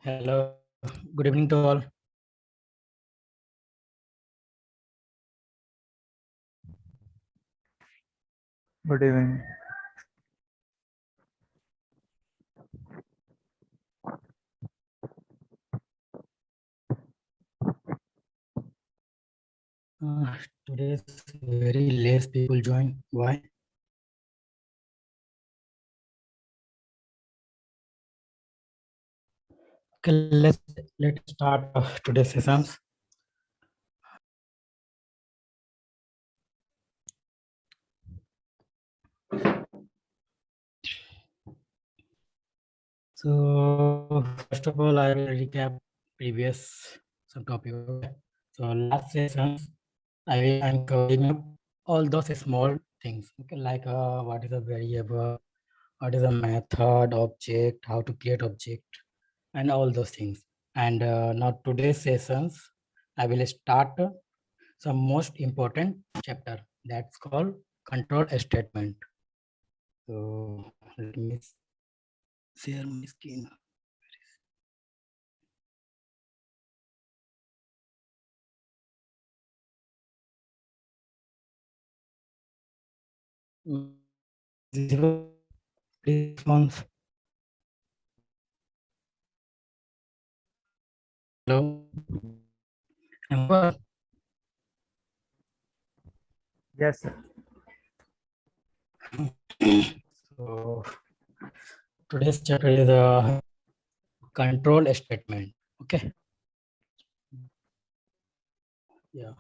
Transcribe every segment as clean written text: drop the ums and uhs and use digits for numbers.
Hello, good evening to all. Good evening. Today's very less people join. Why? Okay, let's start today's sessions. So first of all, I will recap previous some topic. Okay? So last sessions, I'm covering up all those small things. Okay, like what is a variable, what is a method, object, how to create object, and all those things. And now today's sessions, I will start some most important chapter that's called control statement. So let me share my screen. Response. Hello. Yes, sir. So today's chapter is a control statement. Okay. Yeah.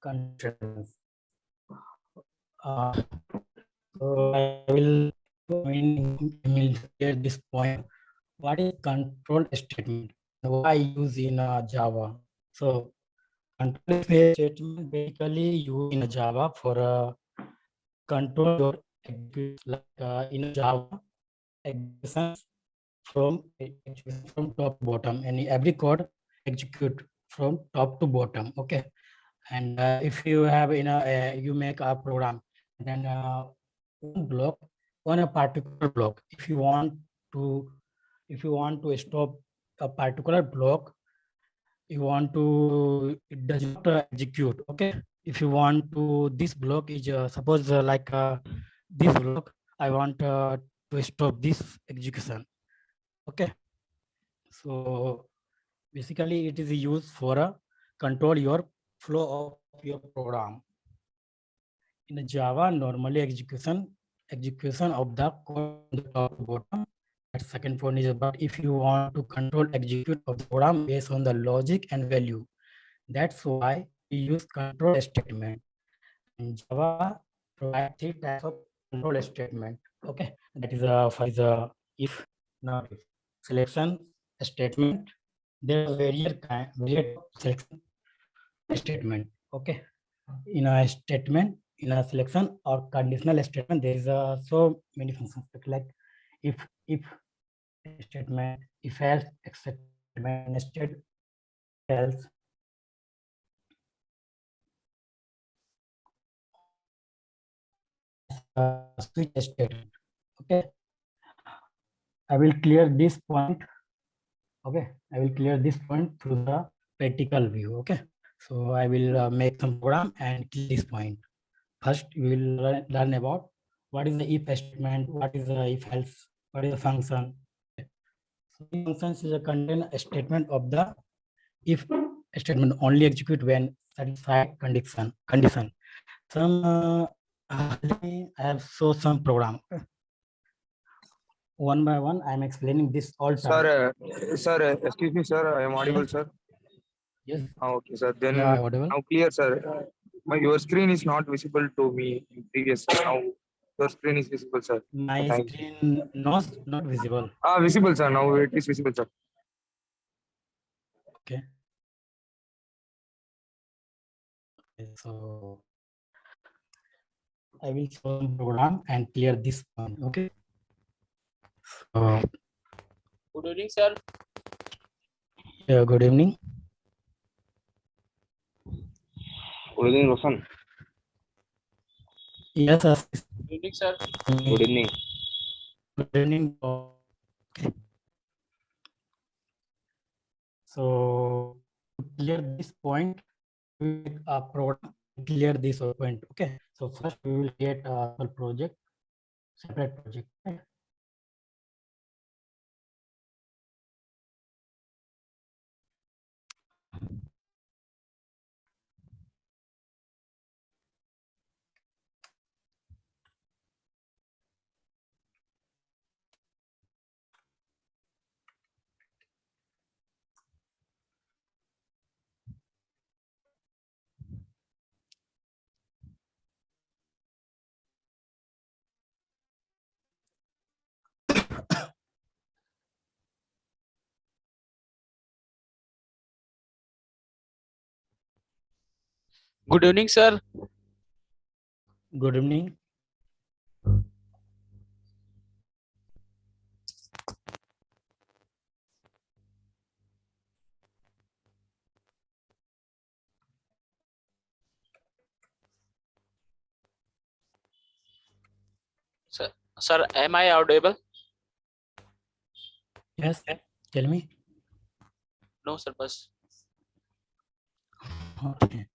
Control. So I will clear this point. What is control statement? Why use in Java? So control statement basically used in Java for control your execution, like in Java executions from top to bottom, and every code execute from top to bottom. Okay, and if you have you make a program, then one block on a particular block, to if you want to stop a particular block, you want to it does not execute. Okay, if you want to this block is suppose this block, I want to stop this execution. Okay, so basically it is used for control your flow of your program. In Java, normally execution of the code from the top to bottom. That second point is about if you want to control execute of the program based on the logic and value. That's why we use control statement. In Java, provide three types of control statement. Okay, that is first is if, not if. Selection statement. There are various selection statement. Okay, in a statement, in a selection or conditional statement, there is so many functions like if statement, if else statement, nested else, switch statement. Okay, I will clear this point. Okay, I will clear this point through the practical view. Okay, so I will make some program and clear this point. First, we will learn about what is the if statement, what is the if else, what is the function. So if functions is a contain a statement of the if statement only execute when satisfied condition. Some I have shown some program. One by one, I am explaining this all time. Sir, excuse me, sir. I am audible, sir. Yes. Okay, sir. Then Yeah, audible. now clear, sir. Your screen is not visible to me in previous. Now your screen is visible, sir. My screen not visible. Visible, sir. Now it is visible, sir. Okay. So I will show some program and clear this point. Okay. So, Good evening, sir. yeah, good evening. Good evening, Roshan. Yes, sir. Good evening, sir. Good evening. Good evening. Okay. So to clear this point, we will make a program to clear this point. Okay. So first we will create a project, separate project. Okay? Good evening, sir. Good evening. Sir, am I audible? Yes. Tell me. No, sir. Bus. Okay.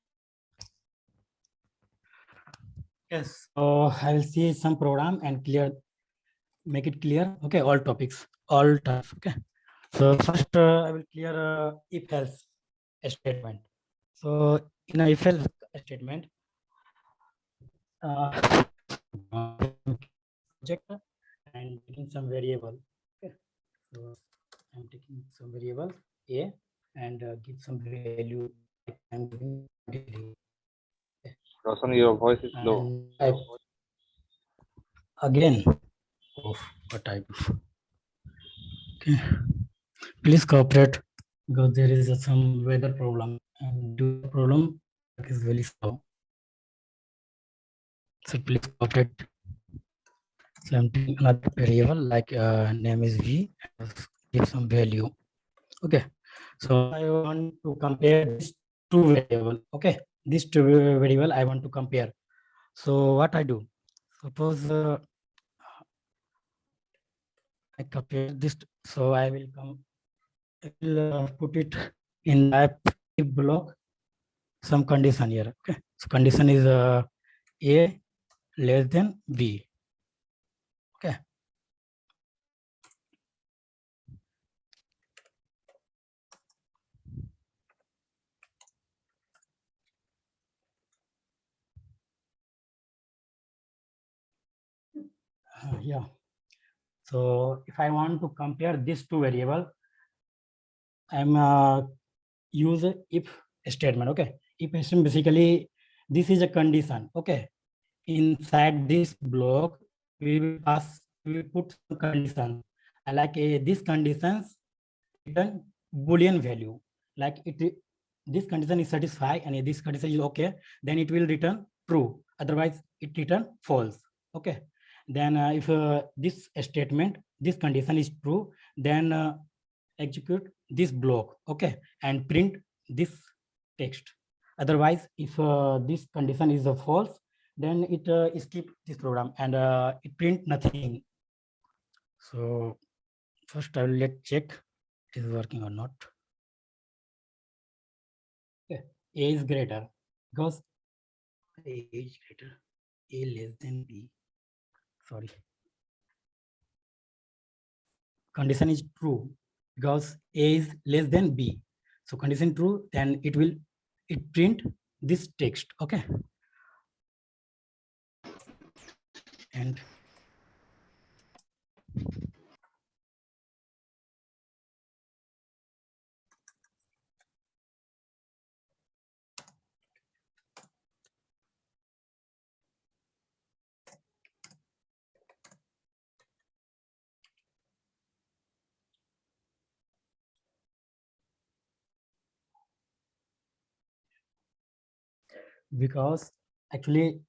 Yes. So I will see some program and make it clear. Okay. All topics, all types. Okay. So first I will clear if else statement. So in a if else statement, project and taking some variable. Okay. So I'm taking some variable a and give some value. Like I'm giving 23. Roshan, your voice is low. And again, what type of? Okay. Please cooperate because there is some weather problem and due to the problem it is very slow. So please cooperate. So I'm taking another variable like name is v, give some value. Okay. So I want to compare these two variable. Okay. These two variable I want to compare. So what I do? Suppose I compare this. So I will put it in the if block some condition here. Okay. So condition is a less than b. Okay. Yeah. So if I want to compare these two variable, I'm use a if statement. Okay. If statement basically this is a condition. Okay. Inside this block, we will put some conditions. I like these conditions return boolean value. Like this condition is satisfied and this condition is okay, then it will return true. Otherwise, it return false. Okay. Then if this statement, this condition is true, then execute this block. Okay, and print this text. Otherwise, if this condition is false, then it skip this program and it print nothing. So first I will let check it is working or not. Okay. A is greater because A is greater, A less than B. Sorry. Condition is true because A is less than B. So condition true, then it print this text. Okay. And because actually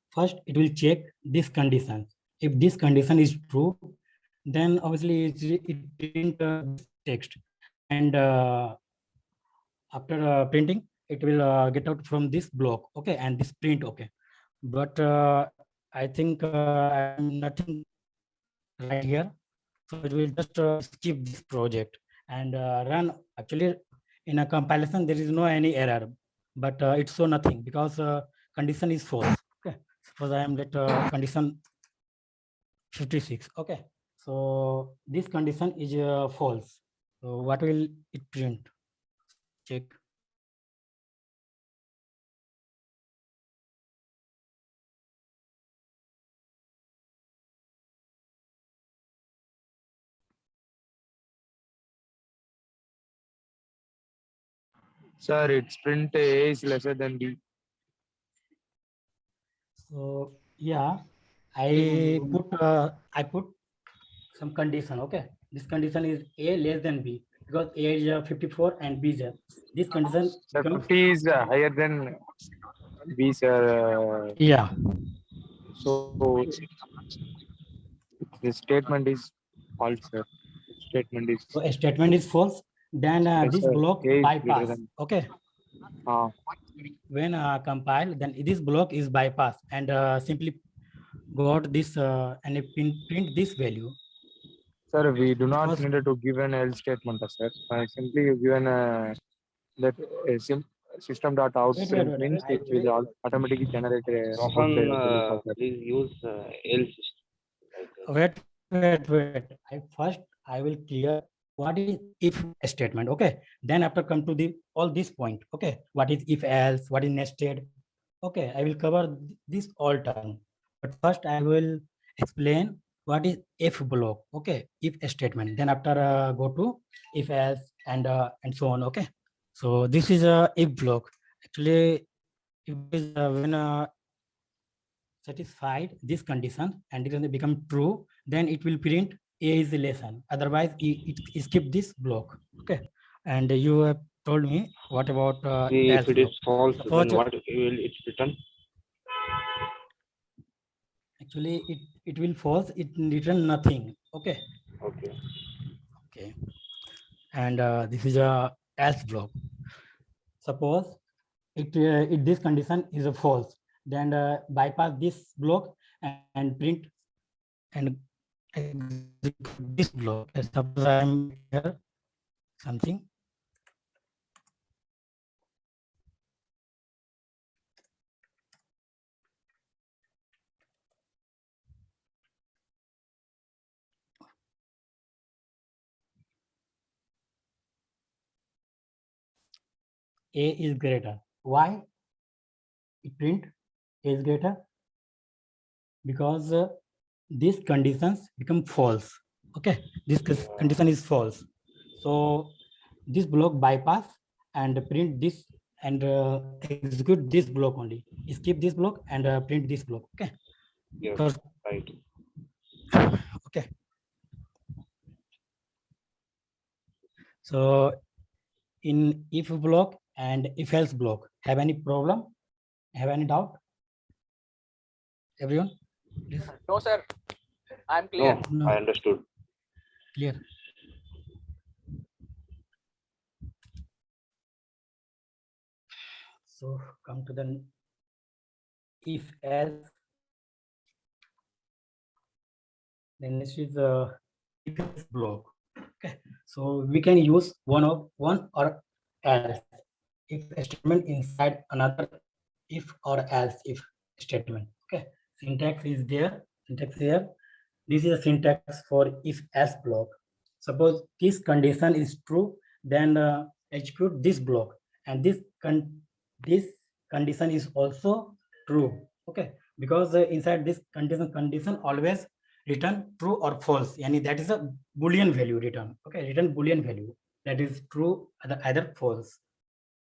first it will check this condition. If this condition is true, then obviously it print this text, and after printing it will get out from this block. Okay, and this print. Okay, but I think I'm nothing right here, so it will just skip this project and run. Actually, in a compilation, there is no any error, but it show nothing because condition is false. Okay, suppose I am let condition 56. Okay, so this condition is false. So what will it print? Check. Sir, its print A is lesser than B. So yeah, I put some condition. Okay, this condition is A less than B because A is 54 and B is this condition Sir, becomes 50 is higher than B, sir. yeah. So the statement is false, sir. Statement is So a statement is false. Then yes, this sir. block A is greater bypass. than. Okay, Uh, when compiled, then this block is bypass and simply got this and it print this value. Sir, we do not Because need to give an else statement, sir. Simply you given that system dot out wait, print means I it will automatically generate a Rohan, value for that. please use else like this. wait. I will clear what is if statement. Okay, then after come to the all this point. Okay, what is if else, what is nested. Okay, I will cover this all term, but first I will explain what is if block. Okay, if statement, then after go to if else and so on. Okay, so this is a if block. Actually, if is when satisfied this condition and it will become true, then it will print A is the lesson. Otherwise, it skip this block. Okay, and you have told me what about See, if else it is block. false, Suppose then what will it return? actually it will false. It return nothing. Okay, Okay. okay, and this is a else block. Suppose it this condition is a false, then bypass this block and print and execute this block. Suppose I am here something. A is greater. Why it print A is greater? Because these conditions become false. Okay, this condition is false. So this block bypass and print this and execute this block only. Skip this block and print this block. Okay. Yes. Because, Right. okay. So in if block and if else block, have any problem? Have any doubt? Everyone, please. No, sir. I'm No, clear. No. I understood. Clear. So come to the if else, then this is the if else block. Okay, so we can use one or else if statement inside another if or else if statement. Okay, syntax is there. Syntax here. This is a syntax for if else block. Suppose this condition is true, then execute this block, and this condition is also true. Okay, because inside this condition always return true or false. Yani that is a boolean value return. Okay, return boolean value that is true either false.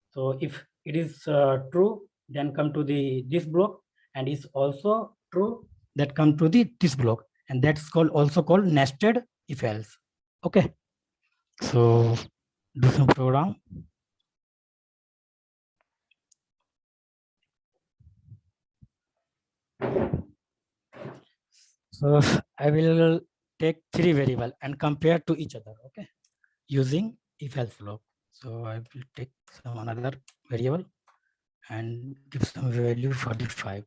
So if it is true, then come to the this block, and is also true that come to the this block, and that's called also called nested if else. Okay, so do some program. So I will take three variable and compare to each other. Okay, using if else block. So I will take some another variable and give some value 45.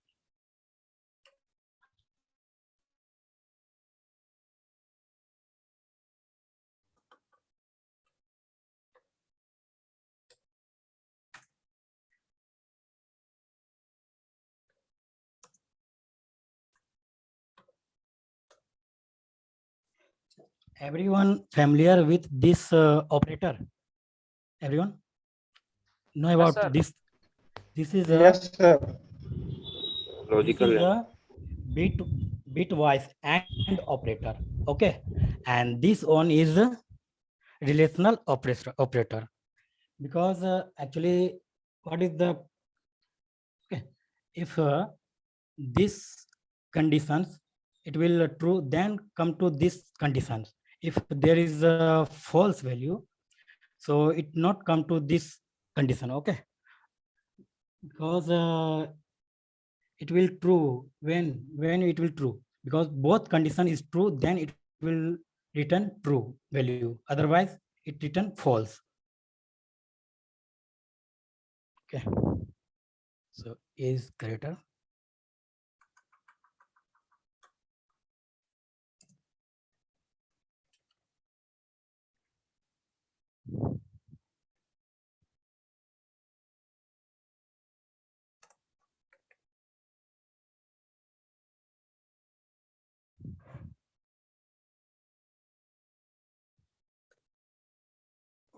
Everyone familiar with this operator? Everyone know about sir. this? This is Yes, sir. Logical and a bitwise AND operator. Okay, and this one is a relational operator because actually, what is the okay? If this conditions, it will true, then come to this conditions. If there is a false value, so it not come to this condition. Okay, because it will true when it will true, because both condition is true, then it will return true value, otherwise it return false. Okay, so A is greater.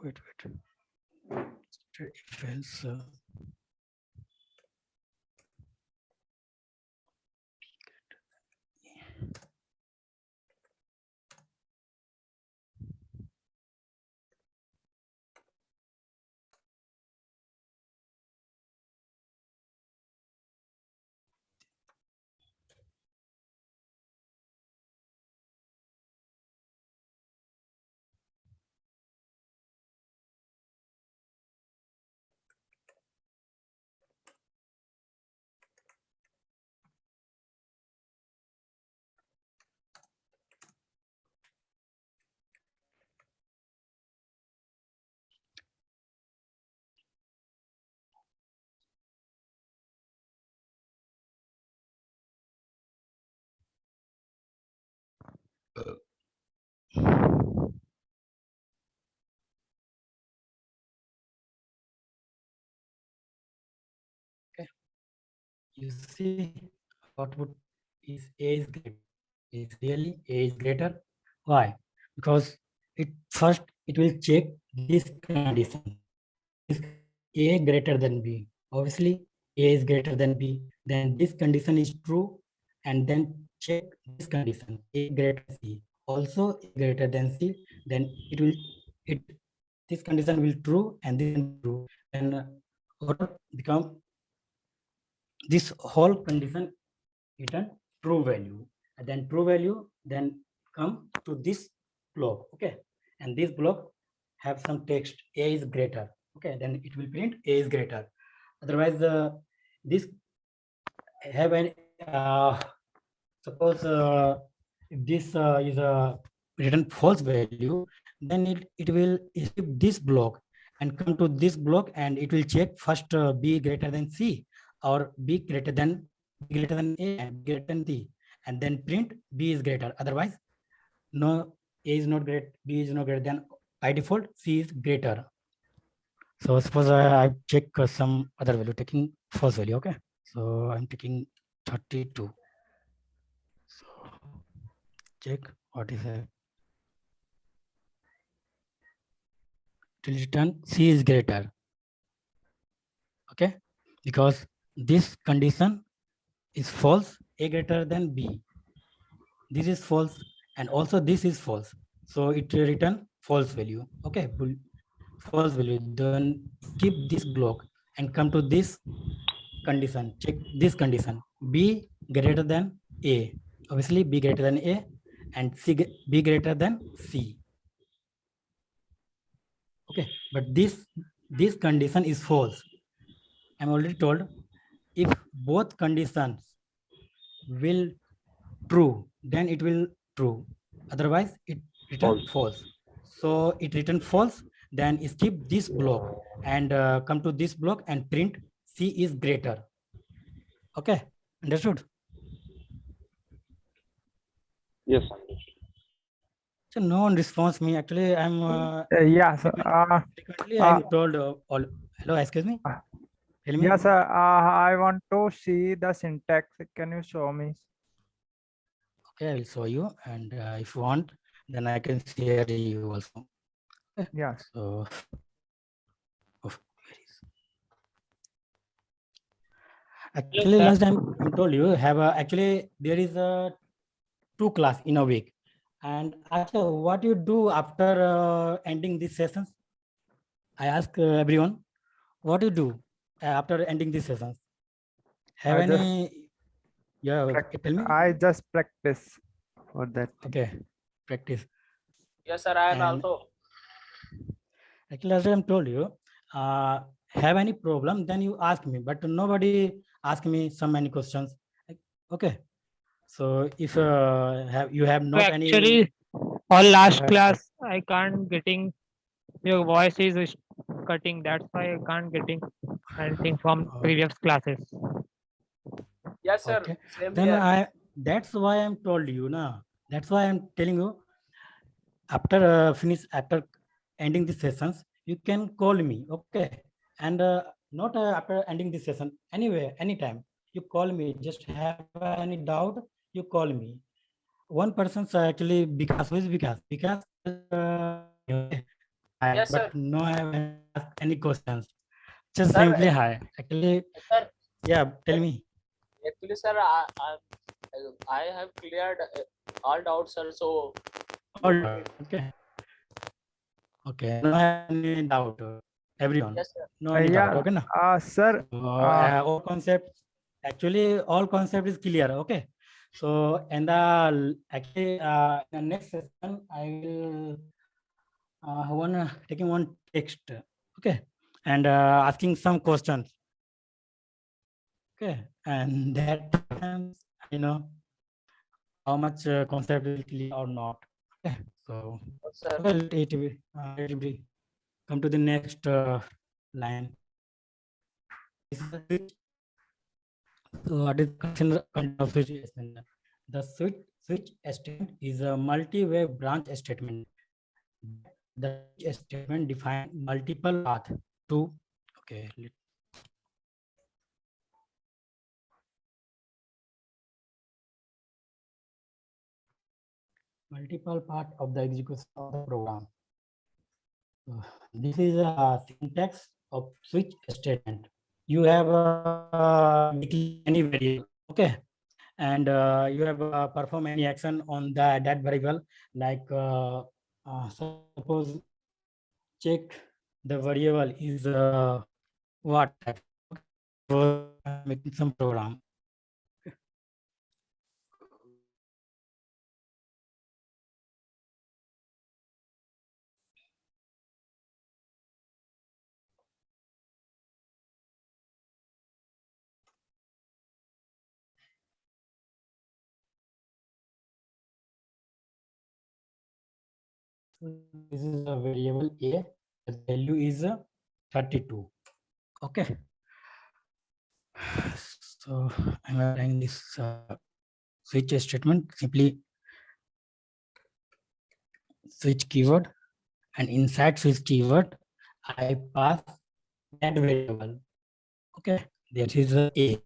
Wait. If else okay, you see output is A is greater. Is really A is greater. Why? Because it first it will check this condition. Is A greater than B? Obviously, A is greater than B. Then this condition is true, and then check this condition: A greater than C. Also A greater than C. Then it this condition will true and this will true. Then what become this whole condition return true value, and then true value then come to this block. Okay, and this block have some text: A is greater. Okay, then it will print A is greater. Otherwise this have an suppose if this is a return false value, then it will skip this block and come to this block, and it will check first B greater than C, or B greater than A and B greater than C, and then print B is greater. Otherwise, no, A is not great, B is not greater than, by default C is greater. So suppose I check some other value, taking false value. Okay, so I'm taking 32. So check what is a till return C is greater. Okay, because this condition is false, A greater than B. This is false, and also this is false. So it will return false value. Okay, false value. Then keep this block and come to this condition. Check this condition: B greater than A. Obviously, B greater than A, and B greater than C. Okay, but this condition is false. I'm already told if both conditions will true, then it will true. Otherwise, it return false. So it return false. Then skip this block and come to this block and print C is greater. Okay, understood? yes, understood. So no one responds me. Actually, I'm Yeah, sir. frequently I'm told all. Hello, excuse me. Tell me. Yes, sir. I want to see the syntax. Can you show me? Okay, I will show you. And if you want, then I can share you also. Yes. So, actually, sir. last time I told you have actually there is a 2 class in a week, and Acha, what you do after ending these sessions? I ask everyone, what you do after ending these sessions? Have I just any? Yeah, tell me. I just practice for that thing. Okay, practice. Yes, sir. I am And also. actually, as I told you, have any problem, then you ask me, but nobody ask me so many questions. Okay. So if you have So not any, actually, all last uh, class I can't getting your voice is cutting. That's why I can't getting anything from previous classes. Yes, sir. okay, Same then here. that's why I'm told you now. That's why I'm telling you after after ending the sessions, you can call me. Okay. And not after ending the session, anyway, anytime you call me, just have any doubt, you call me. One person's actually because who is because okay, hi, Yes, but sir. no I haven't asked any questions, just Sir, simply hi. Actually, sir. yeah, tell me. Actually, sir, I have cleared all doubts, sir. So All right. Okay. Okay, no have any doubt, everyone, yes, sir. no any doubt. Yeah. Okay, na. Sir. So, all concept, actually all concept is clear. Okay. So, and actually in the next session I will taking one text. Okay. And asking some questions. Okay. And that times I know how much concept is clear or not. Okay. So, Yes, sir. okay, let it be. Come to the next line. This is a switch. So what is the content of switch statement? The switch statement is a multi-way branch statement. The switch statement defines multiple path to, okay, multiple part of the execution of the program. This is a syntax of switch statement. You have declared any variable, okay, and you have perform any action on that variable, like suppose check the variable is what type. So I'm making some program. So this is a variable a. The value is 32. Okay. So I'm applying this switch statement, simply switch keyword, and inside switch keyword I pass that variable. Okay, that is a.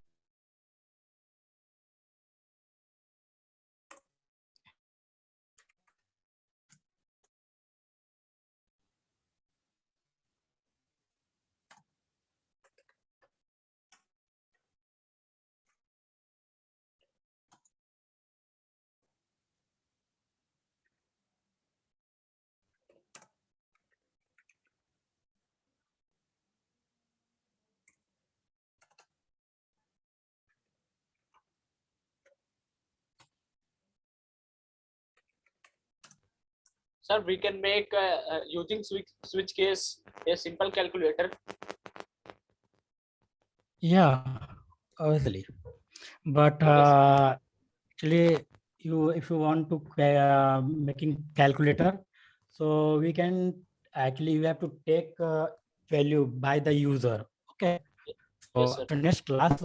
Sir, we can make using switch case a simple calculator. Yeah, obviously, but Okay, sir. actually you if you want to making calculator, so we can actually you have to take value by the user. Okay. So Yes, sir. after next class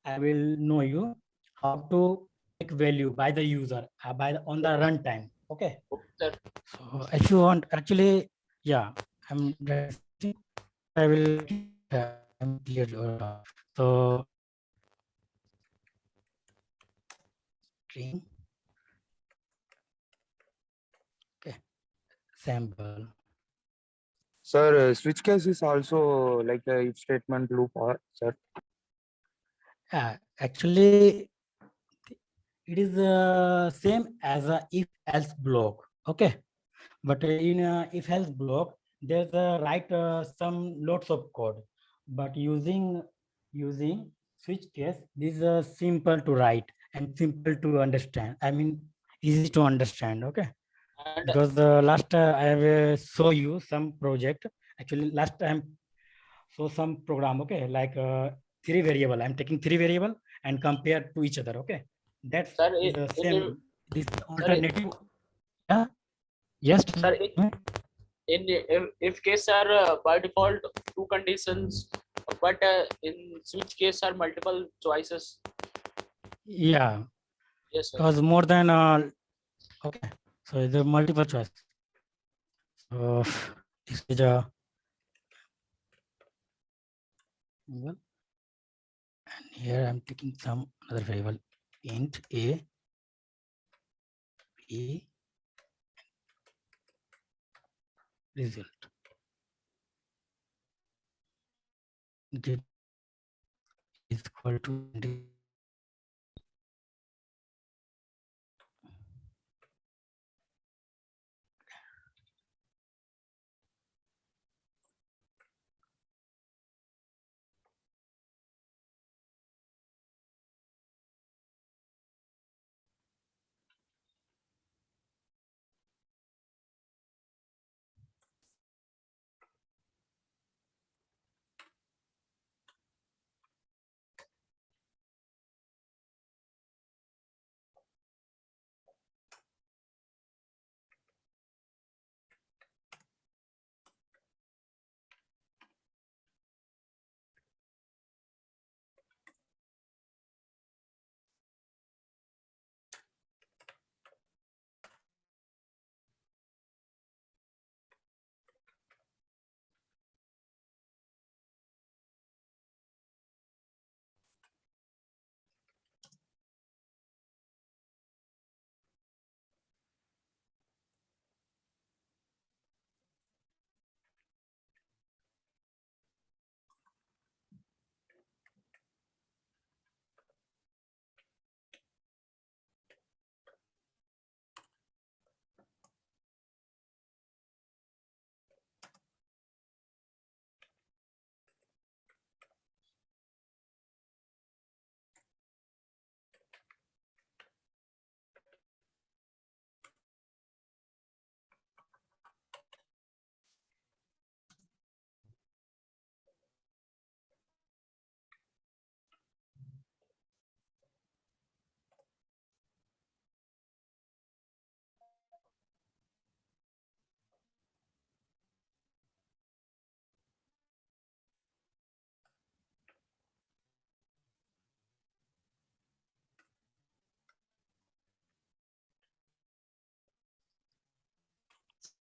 I will know you how to take value by the user on the runtime. Okay. Okay, sir. So if you want, actually, yeah, I will I'm clear. So string sample. Sir, switch case is also like a if statement loop, or sir. Actually, it is same as a if else block. Okay, but in a if else block, there's a write some lots of code, but using switch case, this is simple to write and simple to understand. I mean, easy to understand. Okay, And because last I have show you some project. Actually, last time show some program. Okay, like three variable. I'm taking three variable and compare to each other. Okay, that's sir, is the same. This sorry, alternative. Yeah. Yes. sir, in if case are by default two conditions, but in switch case are multiple choices. Yeah, Yes, sir. because more than okay, so the multiple choice. So this is a well, and here I'm taking some other variable int a b result. Get is equal to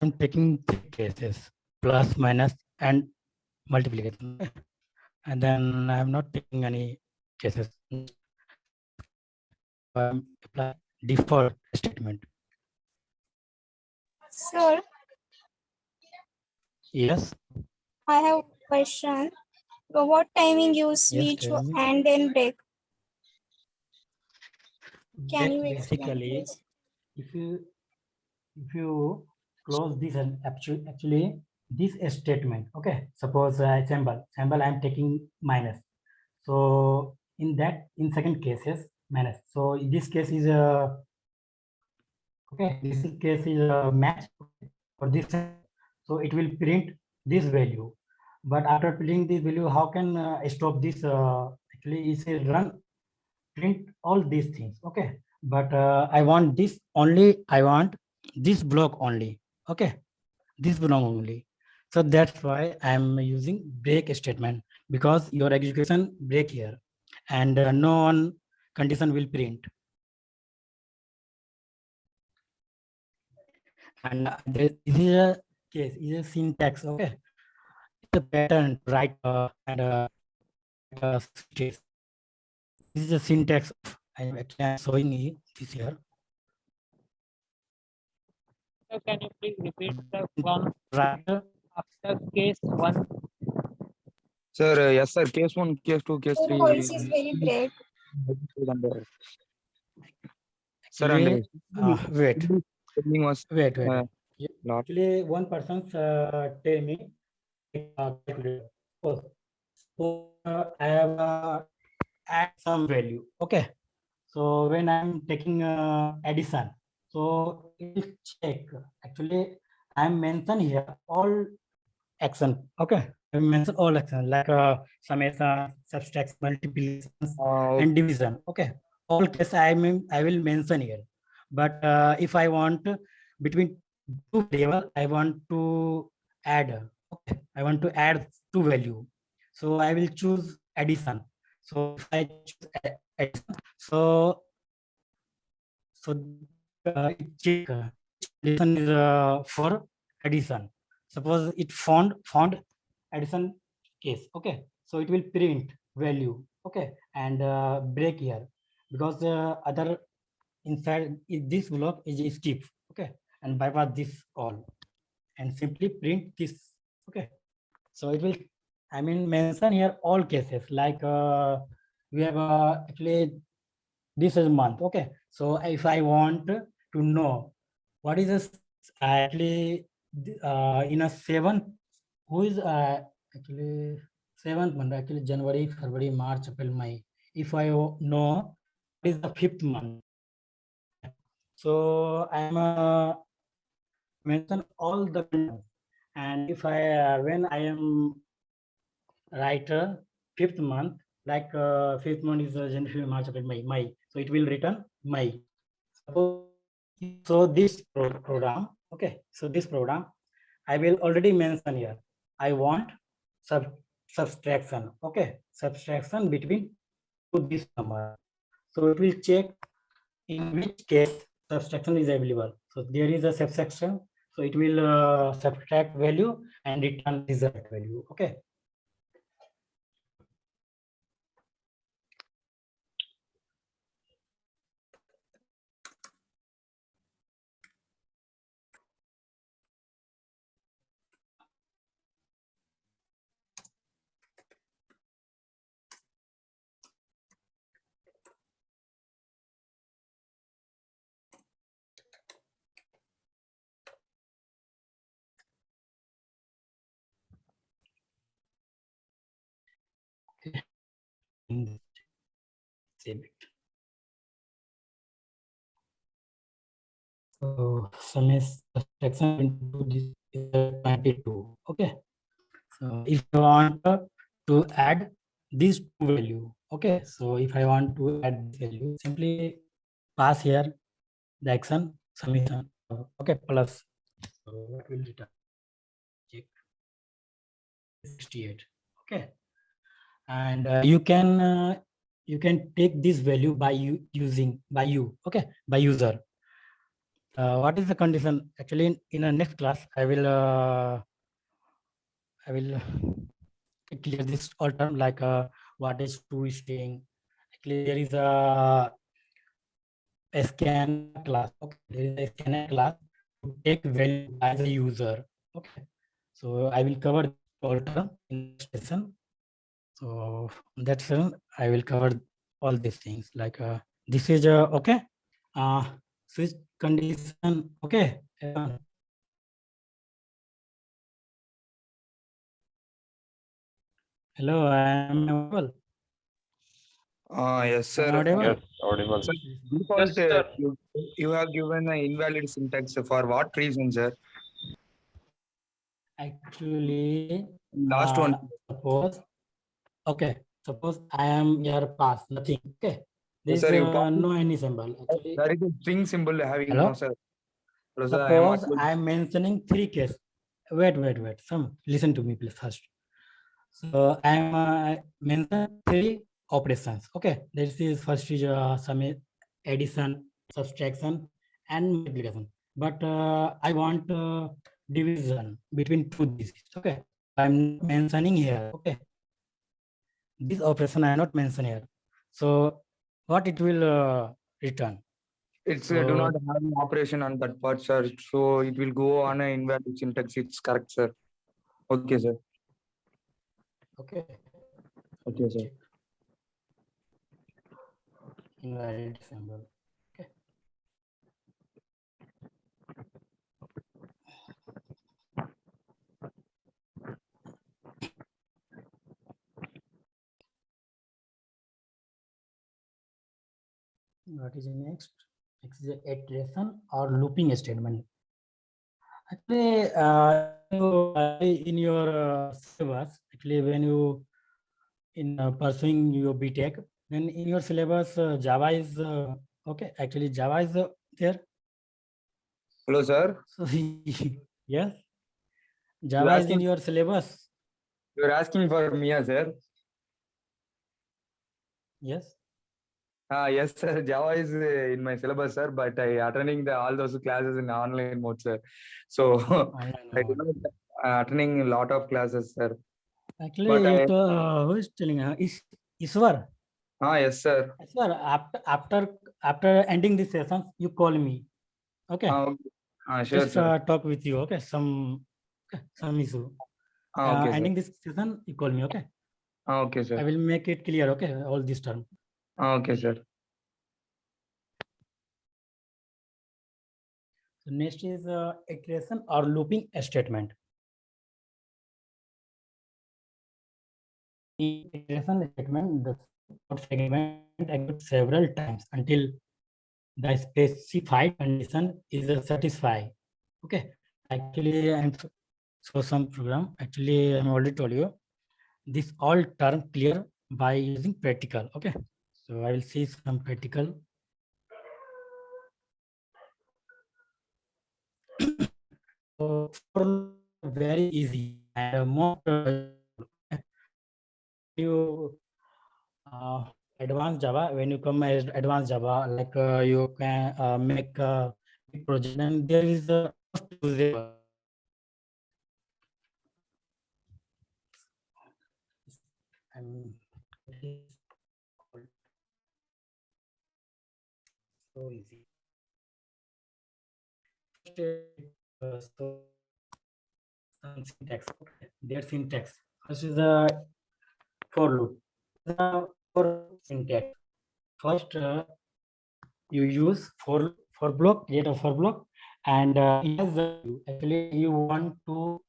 I'm taking three cases plus minus and multiplication. Okay? And then I'm not taking any cases. Apply default statement. Sir, Yes. I have a question. What timing you Yes. switch Tell me. and then break? Can you explain, Basically, please? if you close this and actually this statement, okay, suppose symbol I'm taking minus, so in second cases minus, so in this case is a okay, this case is a match for this, so it will print this value, but after printing this value, how can stop this? Actually it says run print all these things, okay, but I want this only, I want this block only, okay, this block only. So that's why I'm using break statement, because your execution break here and no one condition will print. And this is a case, is a syntax, okay, it's a pattern, right, and case. This is a syntax I'm showing you this here. So can you please repeat the from Right. after case 1? Sir, yes, sir. Case 1, case 2, case Your 3. voice is very break. Sir, and Actually, wait, spelling was wait. uh, not. Actually, one person tell me calculator. I have add some value. Okay. So when I'm taking addition, so it will check. Actually, I'm mention here all action. Okay. I mention all action like summation, subtraction, multiplication, and division. Okay. All case I will mention here. But if I want between two variable, I want to add. Okay. I want to add two value. So I will choose addition. So if I choose addition, so it check addition is for addition. Suppose it found addition case. Okay, so it will print value. Okay, and break here because other inside this block is skip. Okay, and bypass this all and simply print this. Okay, so it will mention here all cases like we have actually this is month. Okay, so if I want to know what is this actually in a 7th, who is actually 7th month, actually January, February, March, April, May. If I know what is the 5th month, so I'm mention all the months. And if I when I am writer 5th month, like 5th month is January, February, March, April, May, so it will return May. So this program, okay, so this program I will already mention here. I want subtraction, okay, subtraction between this number. So it will check in which case subtraction is available. So there is a subtraction, so it will subtract value and return result value. Okay. Save it. So sum is subtraction into this is 22. Okay. So if I want to add these two value, okay. So if I want to add this value, simply pass here the action summation. Okay, plus. So what will return? Check 68. Okay, and you can take this value by using by you. Okay, by user. What is the condition? Actually, in a next class, I will clear this all term like what is two string. Actually, there is a scan class. Okay, there is a scanner class to take value by the user. Okay, so I will cover all term in this session. So that's I will cover all these things like this is okay. Switch condition. Okay. Hello, I am audible. Yes, sir. Audible? Yes, audible. Sir, default, Yes, sir. you have given an invalid syntax for what reason, sir? Actually, Last one. suppose, okay, suppose I am here pass, nothing, okay. There is sir, you copy- no any symbol. Actually, There is a string symbol having hello? no, sir. Hello, sir, I am Suppose audible. I am mentioning three cases. Wait. Some listen to me, please first. So I am mentioning three operations. Okay, this is first is some addition, subtraction, and multiplication. But I want division between two digits. Okay, I'm mentioning here. Okay, this operation I not mention here. So what it will return? It's So, do not have an operation on that part, sir. So it will go on an invalid syntax. It's correct, sir. Okay, sir. okay. Okay, sir. Invalid symbol. Okay. What is the next? Next is a iteration or looping statement. Actually, in your syllabus, actually, when you in pursuing your BTech, then in your syllabus, Java is okay. Actually, Java is there. Hello, sir. So yes, You're Java is in asking. your syllabus. You're asking for me, sir. Yes. Yes, sir. Java is in my syllabus, sir. But I attending all those classes in online mode, sir. So Online I do mode. not attending a lot of classes, sir. Actually, But you who is telling? Iswar. yes, sir. Iswar, after ending this session, you call me. Okay. Sure, Just sir. talk with you. Okay. Some issue. Okay, sir. Ending this session, you call me. Okay. Okay, I sir. will make it clear. Okay. All this term. Okay, sir. So next is iteration or looping statement. In iteration statement, the code segment executes several times until the specified condition is satisfied. Okay. Actually, I'm so some program. Actually, I'm already told you this all term clear by using practical. Okay. So I will see some practical. So for very easy and more you advanced Java, when you come as advanced Java, like you can make a big project, and there is a most usable. And it is called so easy. So some syntax. Okay. Their syntax. This is a for loop. The for syntax. First, you use for block, create a for block, and it has actually you want to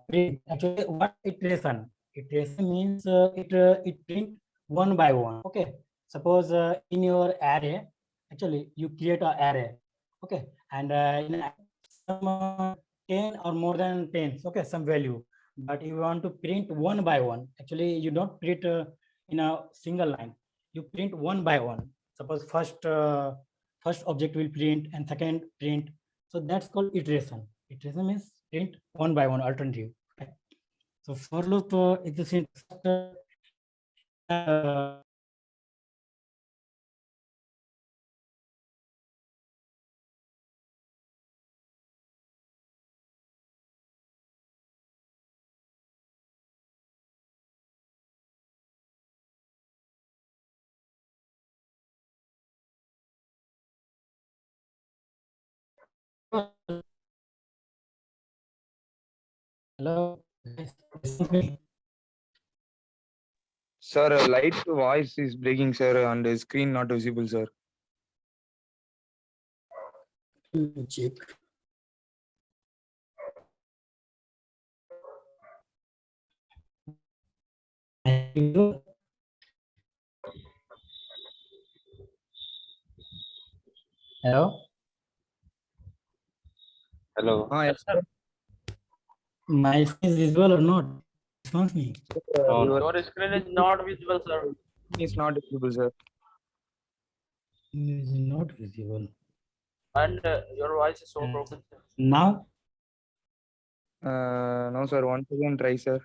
print. Actually, what iteration? Iteration means it print one by one. Okay. Suppose in your array, actually you create an array. Okay, and in some 10 or more than 10. Okay, some value, but you want to print one by one. Actually, you don't print in a single line. You print one by one. Suppose first object will print and second print. So that's called iteration. Iteration means print one by one alternative. Okay. So for loop is the same. Uh, Hello. Sir, light voice is breaking, sir, and the screen not visible, sir. Let me check. Hello. Hello. Yes, sir. My screen is visible or not? Response me. No, no. Your screen is not visible, sir. It's not visible, sir. It is not visible. And your voice is so broken, sir. Now No, sir. Once again, try, sir.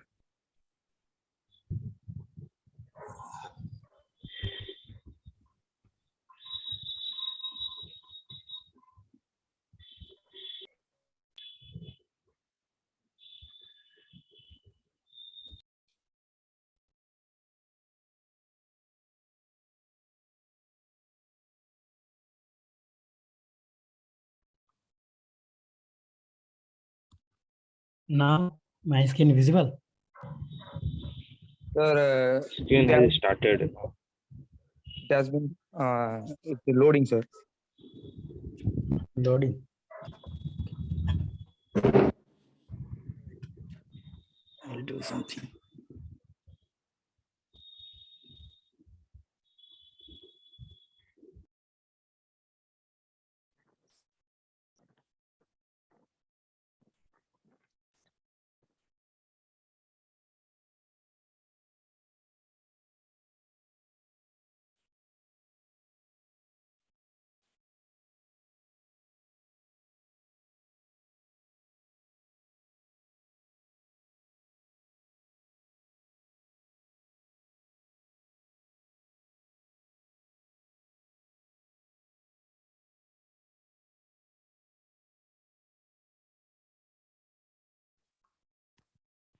Now my screen visible. Sir, Screen has started. it has been it's loading, sir. Loading. I'll do something.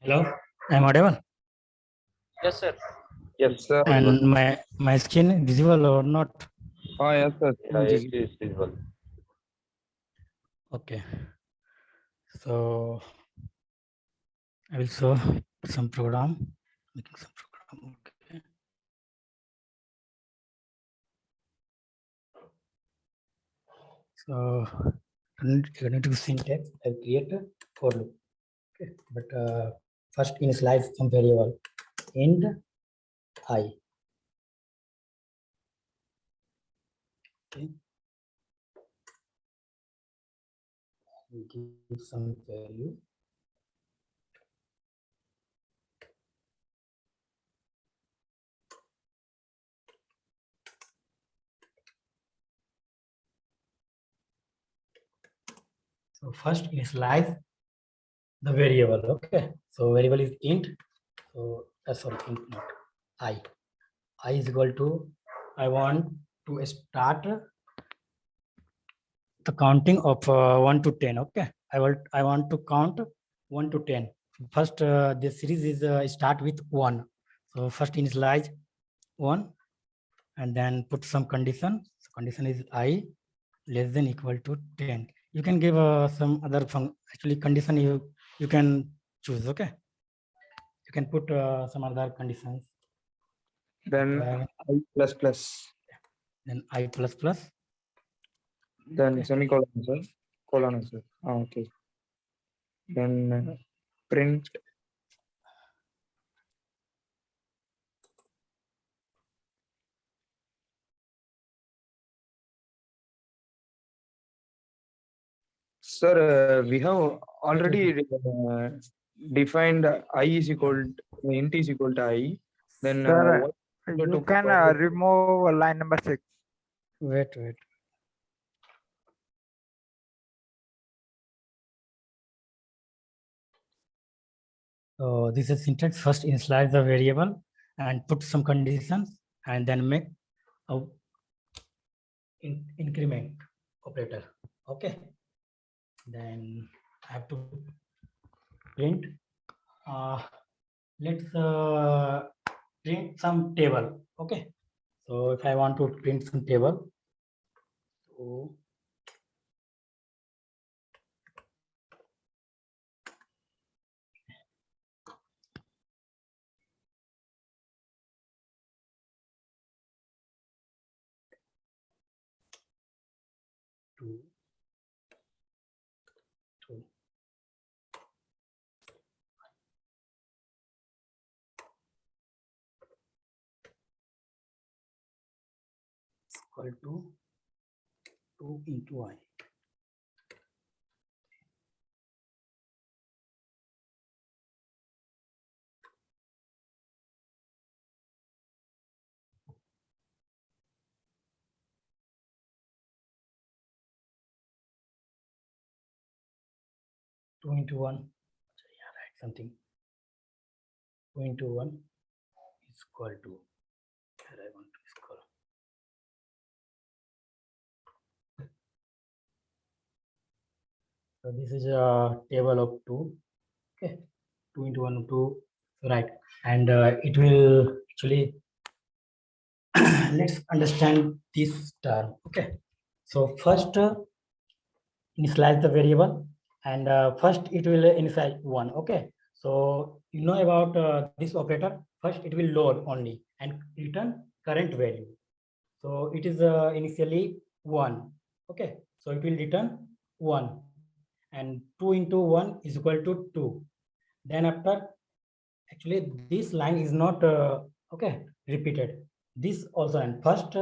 Hello, I'm audible. Yes, sir. Yes, Sir. And my screen visible or not? Oh, yes, sir. yes, it is visible. Okay. So I will show some program. Making some program. Okay. So according to syntax, I create a for loop. Okay. But first initialize some variable int I. Okay. Give some value. So first initialize the variable. Okay. So variable is int. So sorry, int not I. I is equal to I want to start the counting of 1 to 10. Okay. I want to count 1 to 10. First, the series is start with 1. So first initialize 1 and then put some condition. So condition is I less than equal to 10. You can give some other actually condition you can choose. Okay. You can put some other conditions. Then I plus plus. Then I plus plus. Then Okay. semicolon, sir. Colon, sir. Okay. Then print. Sir, we have already defined I is equal to int is equal to I. Then Sir, what you can remove line number 6. Wait. So this is syntax. First initialize the variable and put some conditions and then make a increment operator. Okay. Then I have to print. Let's print some table. Okay. So if I want to print some table, so two. Equal to 2 into I. Two into one. Yeah, write something. 2 into 1 is equal to. Here I want to scroll. So this is a table of 2. Okay. 2 into 1, 2. Right. And it will actually let's understand this term. Okay. So first initialize the variable and first it will initialize 1. Okay, so you know about this operator. First it will load only and return current value. So it is initially 1. Okay, so it will return 1, and 2 into 1 is equal to 2. Then after, actually this line is not okay repeated. This also, and first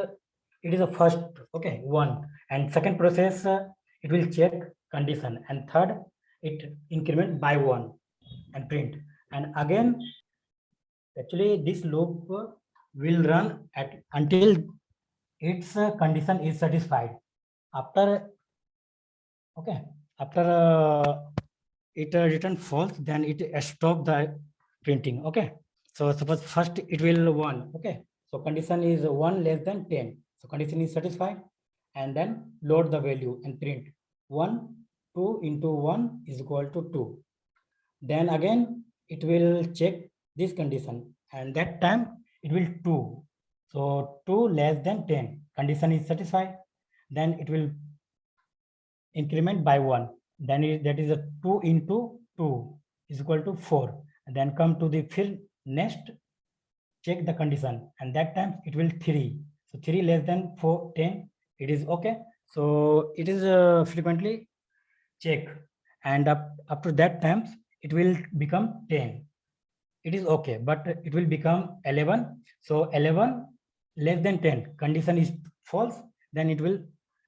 it is a first, okay, 1, and second process it will check condition, and third it increment by 1 and print, and again actually this loop will run at until its condition is satisfied. After, okay, after it return false, then it stop the printing. Okay, so suppose first it will 1. Okay, so condition is 1 less than 10, so condition is satisfied, and then load the value and print 1. 2 into 1 is equal to 2. Then again it will check this condition, and that time it will 2. So 2 less than 10, condition is satisfied, then it will increment by 1. Then that is a 2 into 2 is equal to 4. And then come to the field next, check the condition, and that time it will 3. So 3 less than 4, 10, it is okay. So it is frequently check, and up to that times it will become 10. It is okay, but it will become 11. So 11 less than 10, condition is false, then it will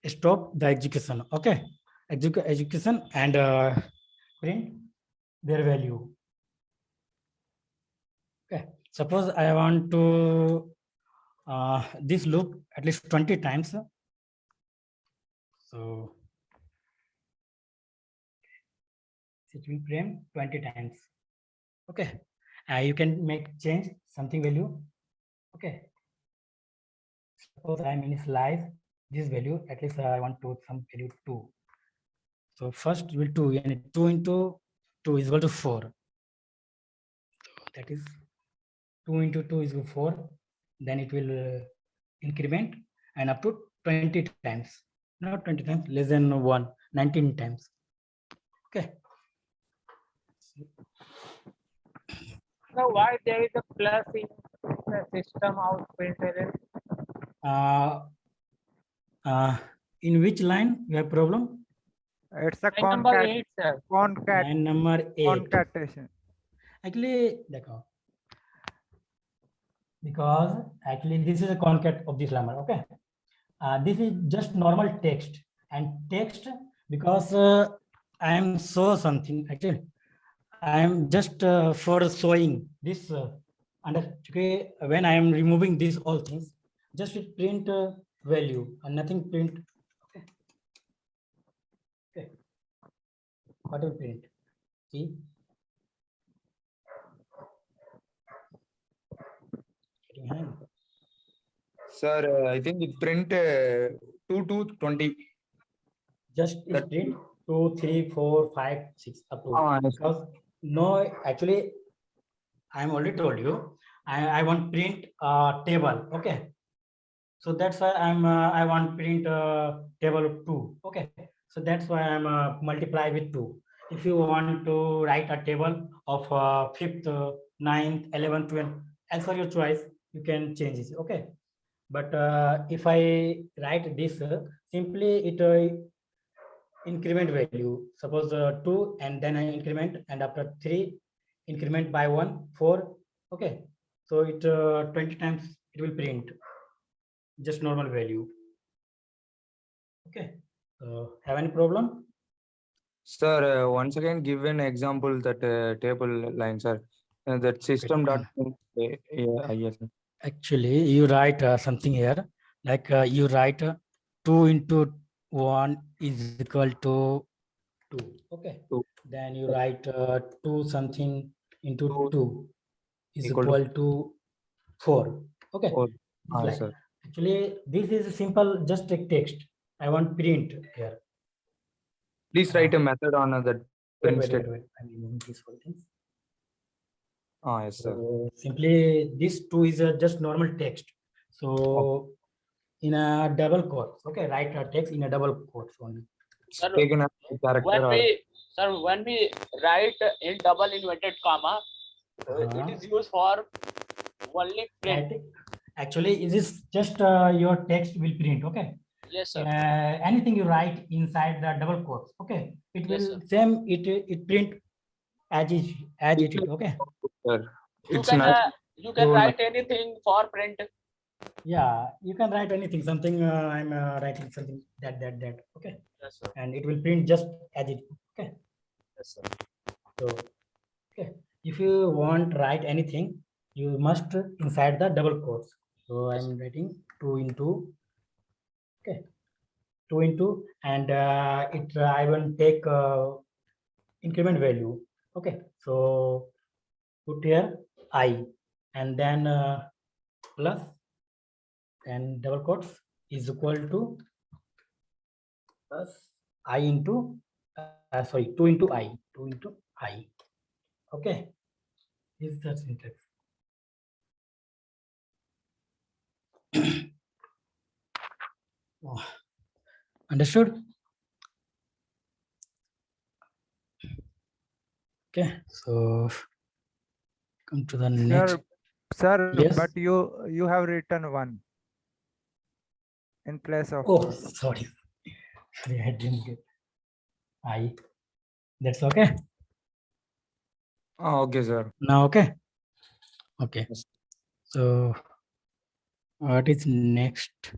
stop the execution. Okay, execution and print their value. Okay, suppose I want to this loop at least 20 times. So it will print 20 times. Okay, you can make change something value. Okay, suppose I initialize this value, at least I want to some value 2. So first will 2, and 2 into 2 is equal to 4. So that is 2 into 2 is equal to 4. Then it will increment and up to 20 times, not 20 times, less than 1, 19 times. Okay. So why there is a plus in the system out println? In which line you have problem? It's a Line number 8, sir. Line number 8. concatenation. Actually, because actually this is a concat of this lemma. Okay, this is just normal text, and text because I am show something. Actually, I am just for showing this. Okay, when I am removing these all things, just it print value and nothing print. Okay. Okay. What will print? See. Sir, I think it print 2 to 20. Just it print 2, 3, 4, 5, 6 up to. Yes. Because no, actually, I'm already told you, I want print table. Okay, so that's why I want print table of 2. Okay, so that's why I'm multiply with 2. If you want to write a table of 5th, 9th, 11th, 12th, as for your choice, you can change it. Okay, but if I write this, simply it increment value. Suppose 2, and then I increment, and after 3, increment by 1, 4. Okay, so it 20 times it will print just normal value. Okay, have any problem? Sir, once again, give an example that table line, sir. That system dot. Yes. Actually, you write something here, like you write 2 into 1 is equal to 2. Okay, 2. then you write 2 something into 2 is Equal equal to 4. Okay, 4. it's like, Sir. actually this is a simple just a text. I want print here. Please write a method on that print statement. I'm removing these whole things. Yes, sir. So simply this 2 is just normal text. So in a double quotes, okay, write a text in a double quotes only. Sir, Taken as a character. Sir, when we write in double inverted comma, Uh-huh. it is used for only print. Right. Actually, it is just your text will print. Okay. Yes, sir. Anything you write inside the double quotes. Okay. It Yes, will sir. same. It print as it is. Okay. Sir, You it's can nice. you can write anything for print. Yeah, you can write anything. Something I'm writing something that. Okay. Yes, sir. And it will print just as it. Okay. Yes, sir. So okay, if you want write anything, you must inside the double quotes. So Yes. I'm writing 2 into, okay, 2 into, and I will take increment value. Okay, so put here I, and then plus, and double quotes is equal to plus I into sorry, 2 into I, 2 into I. Okay, is the syntax. Oh, understood? Okay, so come to the next. Sir, Yes. but you have written 1 in place of Oh, 2. sorry. Sorry, I didn't get I. That's okay. Okay, sir. Now, okay. Okay. Yes. So, what is next?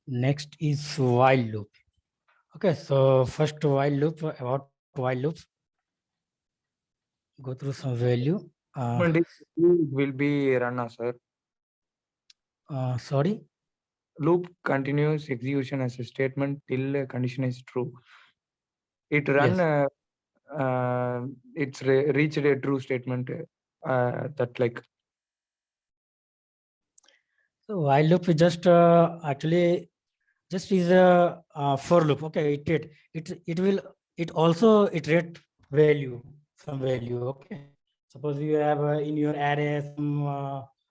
Next is while loop. Okay. So, first while loop, about while loops, go through some value. It will be run, sir. Sorry. Loop continues execution as a statement till a condition is true. It run. Yes. It's reached a true statement. That like. So, while loop is just actually just is a for loop. Okay. It will, it also iterate value, some value. Okay. Suppose you have in your array some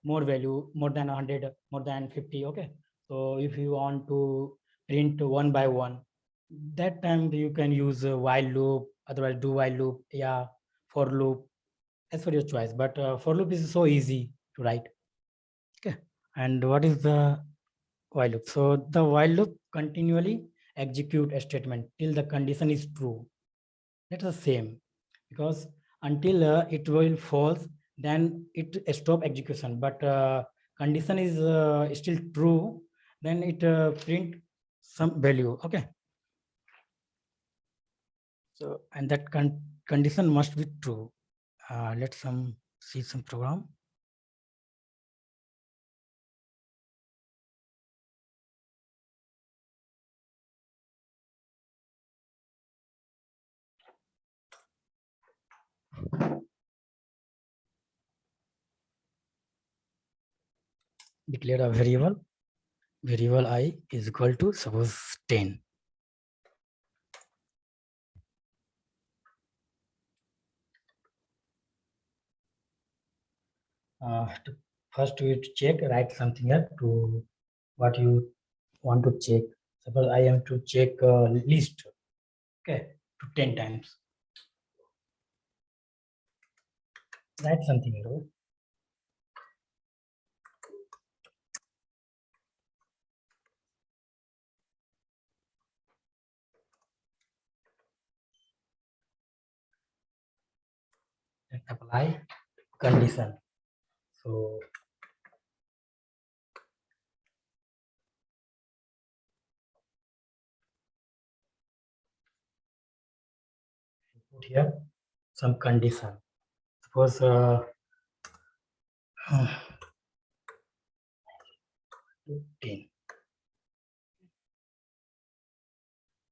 more value, more than 100, more than 50. Okay. So if you want to print one by one, that time you can use a while loop, otherwise do while loop, yeah, for loop, as for your choice. But for loop is so easy to write. Okay. And what is the while loop? So the while loop continually execute a statement till the condition is true. That's the same, because until it will false, then it stop execution. But condition is still true, then it print some value. Okay. So and that condition must be true. Let's see some program. Declare a variable I is equal to suppose 10. First we check, write something here to what you want to check. Suppose I am to check list, okay, to 10 times. Write something here. And apply condition. So put here some condition. Suppose 10.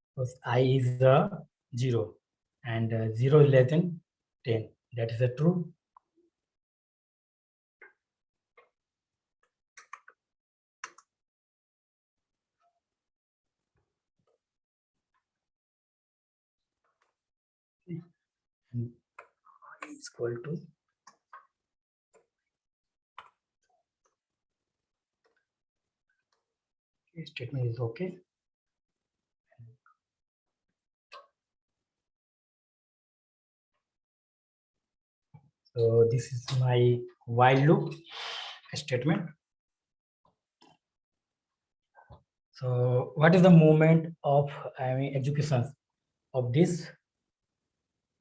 Suppose I is 0 and 0 is less than 10. That is a true. And I is equal to statement is okay. So this is my while loop statement. So what is the movement of execution of this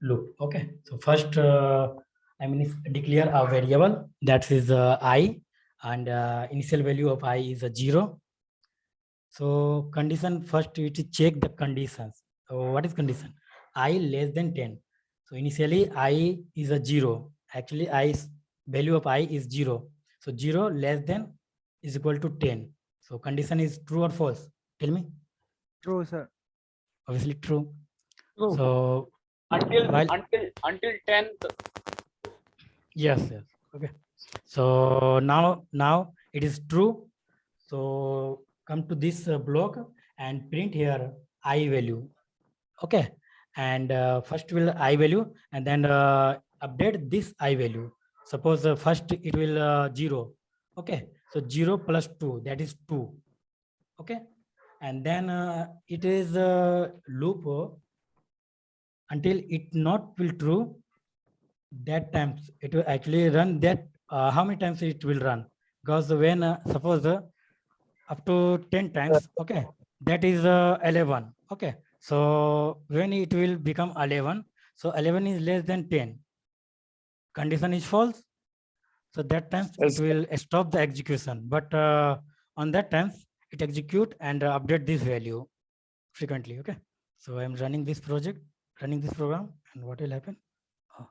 loop? Okay, so first declare a variable that is I, and initial value of I is a 0. So condition first, it is check the conditions. So what is condition? I less than 10. So initially I is a 0. Actually value of I is 0. So 0 less than is equal to 10. So condition is true or false? Tell me. True, sir. Obviously true. True. So Until while 10th. yes. Okay. So now it is true. So come to this block and print here I value. Okay. And first will I value, and then update this I value. Suppose first it will 0. Okay. So 0 plus 2, that is 2. Okay. And then it is a loop until it not will true. That times it will actually run that how many times it will run, because when suppose up to 10 times, okay, that is 11. Okay, so when it will become 11, so 11 is less than 10, condition is false, so that times Yes, it will stop the execution. But on that times it execute and update this value frequently. Okay, so I'm running this program, and what will happen? Oh,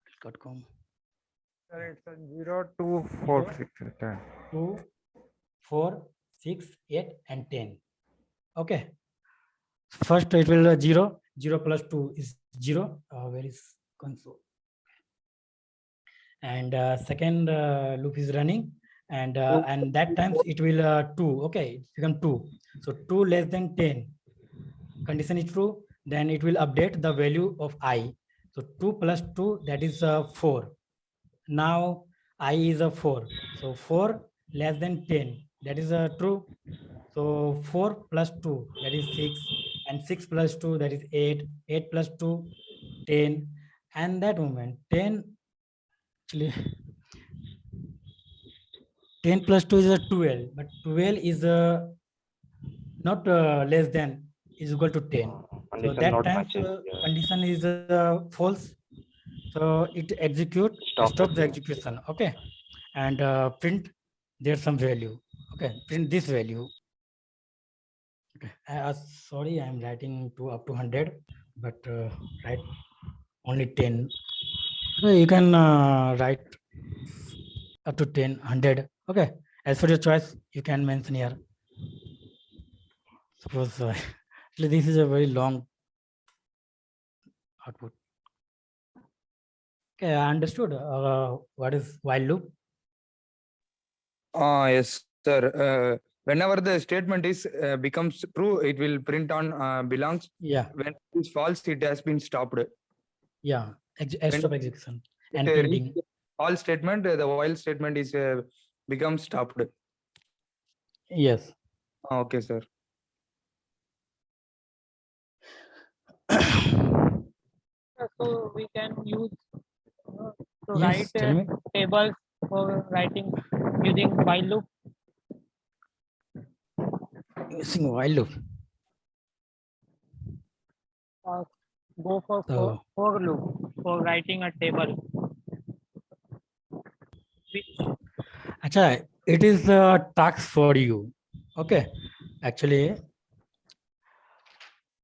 it got come. Sir, it's a 0, 2, 4, 6, 10. 2, 4, 6, 8, and 10. Okay. First it will 0. 0 plus 2 is 0. Where is console? And second loop is running, and that times it will 2. Okay, it become 2. So 2 less than 10. Condition is true. Then it will update the value of I. So 2 plus 2, that is 4. Now I is a 4. So 4 less than 10. That is true. So 4 plus 2, that is 6. And 6 plus 2, that is 8. 8 plus 2, 10. And that moment, 10, actually, 10 plus 2 is a 12. But 12 is not less than, is equal to 10. So Condition that not time matching. Yeah. condition is false. So it Stop stop the execution. execution. Okay, and print there's some value. Okay, print this value. Okay, sorry, I'm writing to up to 100, but write only 10. Okay, you can write up to 10, 100. Okay, as for your choice, you can mention here. Suppose actually this is a very long output. Okay, I understood what is while loop. Yes, sir. Whenever the statement is becomes true, it will print on belongs. Yeah, When it is false, it has been stopped. yeah, stop execution It and reaches printing. false statement, the while statement is becomes stopped. Yes. Okay, sir. So we can use to Yes, write tell me. tables for writing using while loop. Using while loop. Go for So for loop for writing a table. actually, it is a task for you. Okay, actually,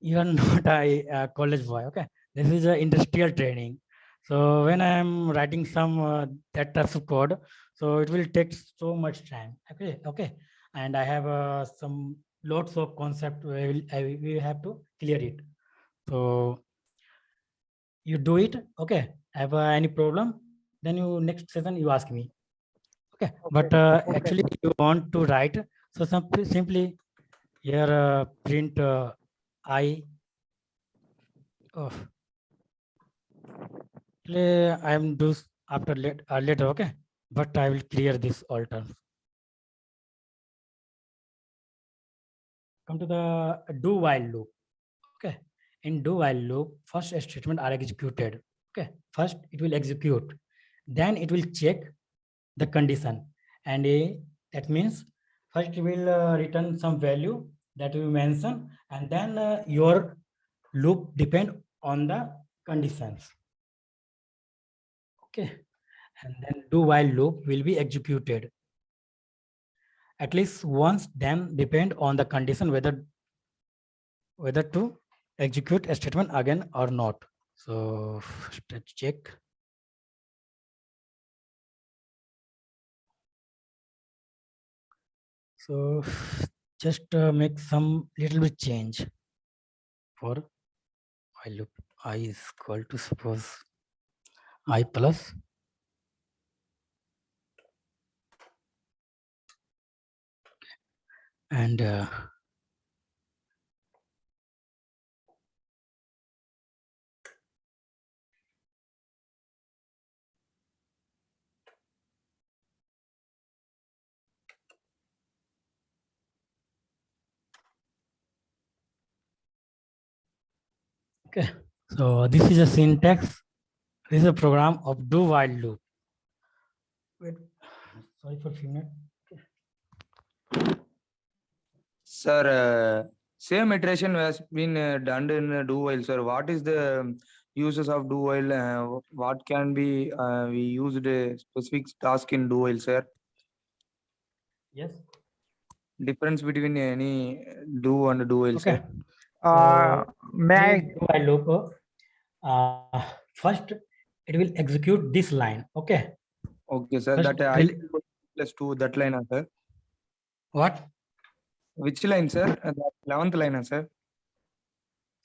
you are not a college boy. Okay, this is a industrial training. So when I am writing some that types of code, so it will take so much time. Okay, and I have some lots of concept. We have to clear it. So you do it. Okay, have any problem? Then you next session you ask me. Okay, but actually you want to write, so simply here print I of I am do after later. Okay, but I will clear this all terms. Come to the do while loop. Okay, in do while loop, first statement are executed. Okay, first it will execute, then it will check the condition, and that means first it will return some value that we mention, and then your loop depend on the conditions. Okay, and then do while loop will be executed at least once, then depend on the condition whether to execute a statement again or not. So let's check. So just make some little bit change for while loop. I is equal to, suppose, I plus and okay. So this is a syntax. This is a program of do while loop. Wait, sorry for a few minutes. Sir, same iteration has been done in do while, sir. What is the uses of do while? What can be we used a specific task in do while, sir? Yes. Difference between any do and do while, Okay. sir. May I? Do while loop. First, it will execute this line. Okay. Okay, sir. First, That it I will- plus 2, that line, sir. What? Which line, sir? That 11th line, sir.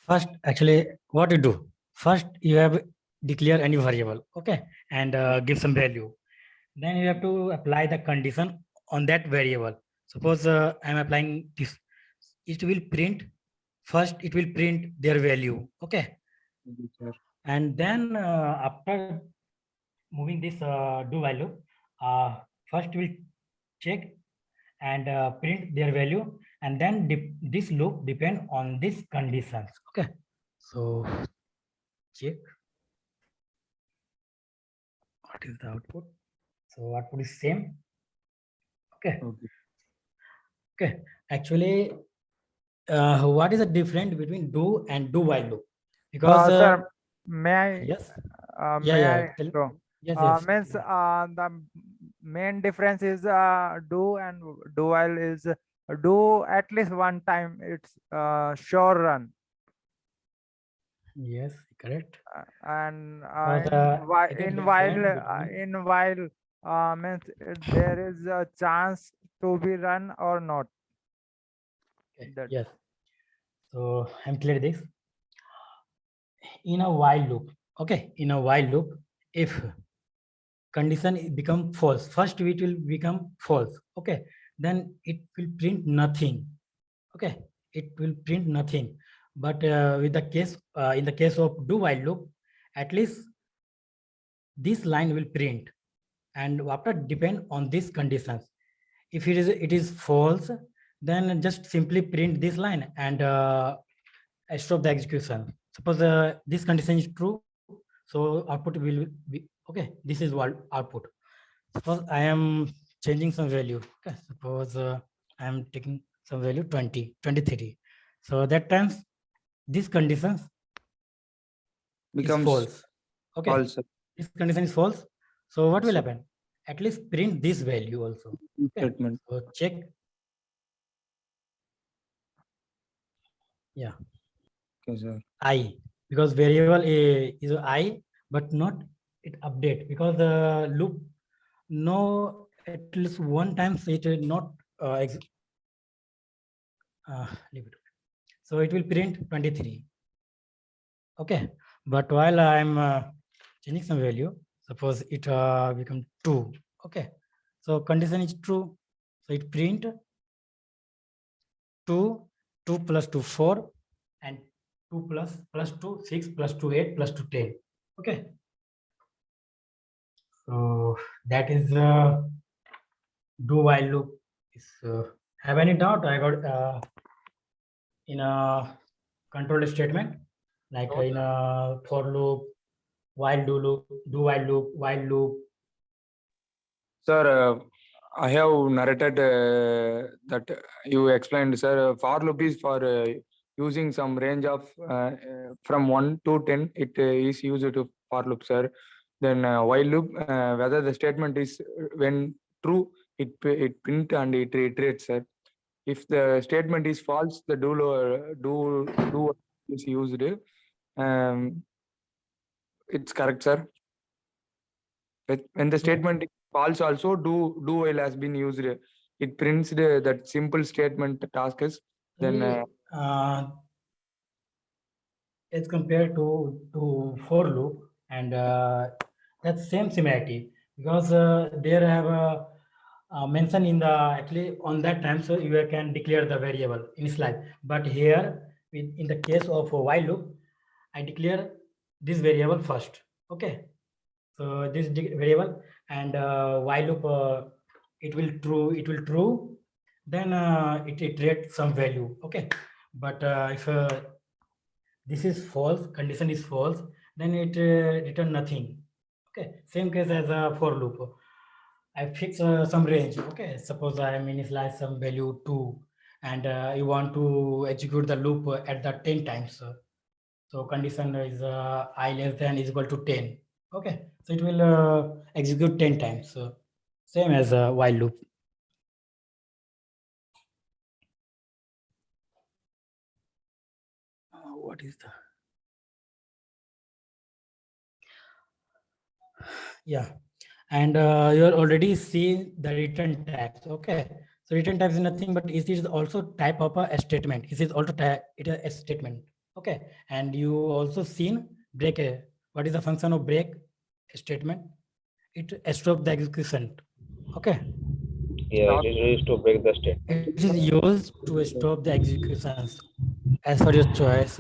First, actually, what you do? First, you have declare any variable, okay, and give some value. Then you have to apply the condition on that variable. Suppose I'm applying this. It will print first. It will print their value, okay, Okay, sir. and then after moving this do while loop, first we'll check and print their value, and then this loop depend on these conditions. Okay, so check what is the output. So output is same. Okay. Okay. Actually, what is the difference between do and do while loop? Because Sir, may I? yes, May yeah. I go? Yes, yes. Means the main difference is do and do while is do at least one time. It's sure run. Yes, correct. And Because, it is in different between- while means there is a chance to be run or not. Okay, That- yes. So I'm clear this. In a while loop, okay, in a while loop, if condition become false, first it will become false, okay, then it will print nothing, okay, it will print nothing. But with the case in the case of do while loop, at least this line will print, and after depend on these conditions. If it is false, then just simply print this line and stop the execution. Suppose this condition is true, so output will be okay. This is what output. Suppose I am changing some value. Okay, suppose I am taking some value 20, 23. So that times this condition Becomes is false. Okay, false, sir. this condition is false. So what Yes, will sir. happen? At least print this value also. Okay. Statement. So check. Yeah. Okay, sir. I, because variable is I, but not it update, because the loop no at least one time it will not leave it. So it will print 23. Okay, but while I'm changing some value, suppose it become 2. Okay, so condition is true, so it print 2, 2 plus 2 4, and 2 plus 2 6 plus 2 8 plus 2 10. Okay, so that is do while loop. Is have any doubt? I got in a control statement, like No, in a for loop, while do while loop, Sir, I have narrated that you explained, sir. For loop is for using some range of from 1 to 10. It is used to for loop, sir. Then while loop, whether the statement is when true, it print and it reiterates, sir. If the statement is false, the do is used. Um, it's correct, sir. When the statement is false, also do while has been used. It prints that simple statement task is then As compared to for loop, and that's same similarity, because there have mentioned in the actually on that time, so you can declare the variable initialize. But here in the case of a while loop, I declare this variable first. Okay, so this variable, and while loop it will true, then it iterates some value. Okay, but if this is false, condition is false, then it return nothing. Okay, same case as a for loop. I fix some range. Okay, suppose I initialize some value 2, and you want to execute the loop at the 10 times. So condition is I less than is equal to 10. Okay, so it will execute 10 times. Same as a while loop. What is the? Yeah, and you're already seen the return types. Okay, so return types is nothing but it is also type of a statement. It is also it is a statement. Okay, and you also seen break. What is the function of break statement? It stops the execution. Okay, Yeah, it is used to break the state. it is used to stop the executions as per your choice,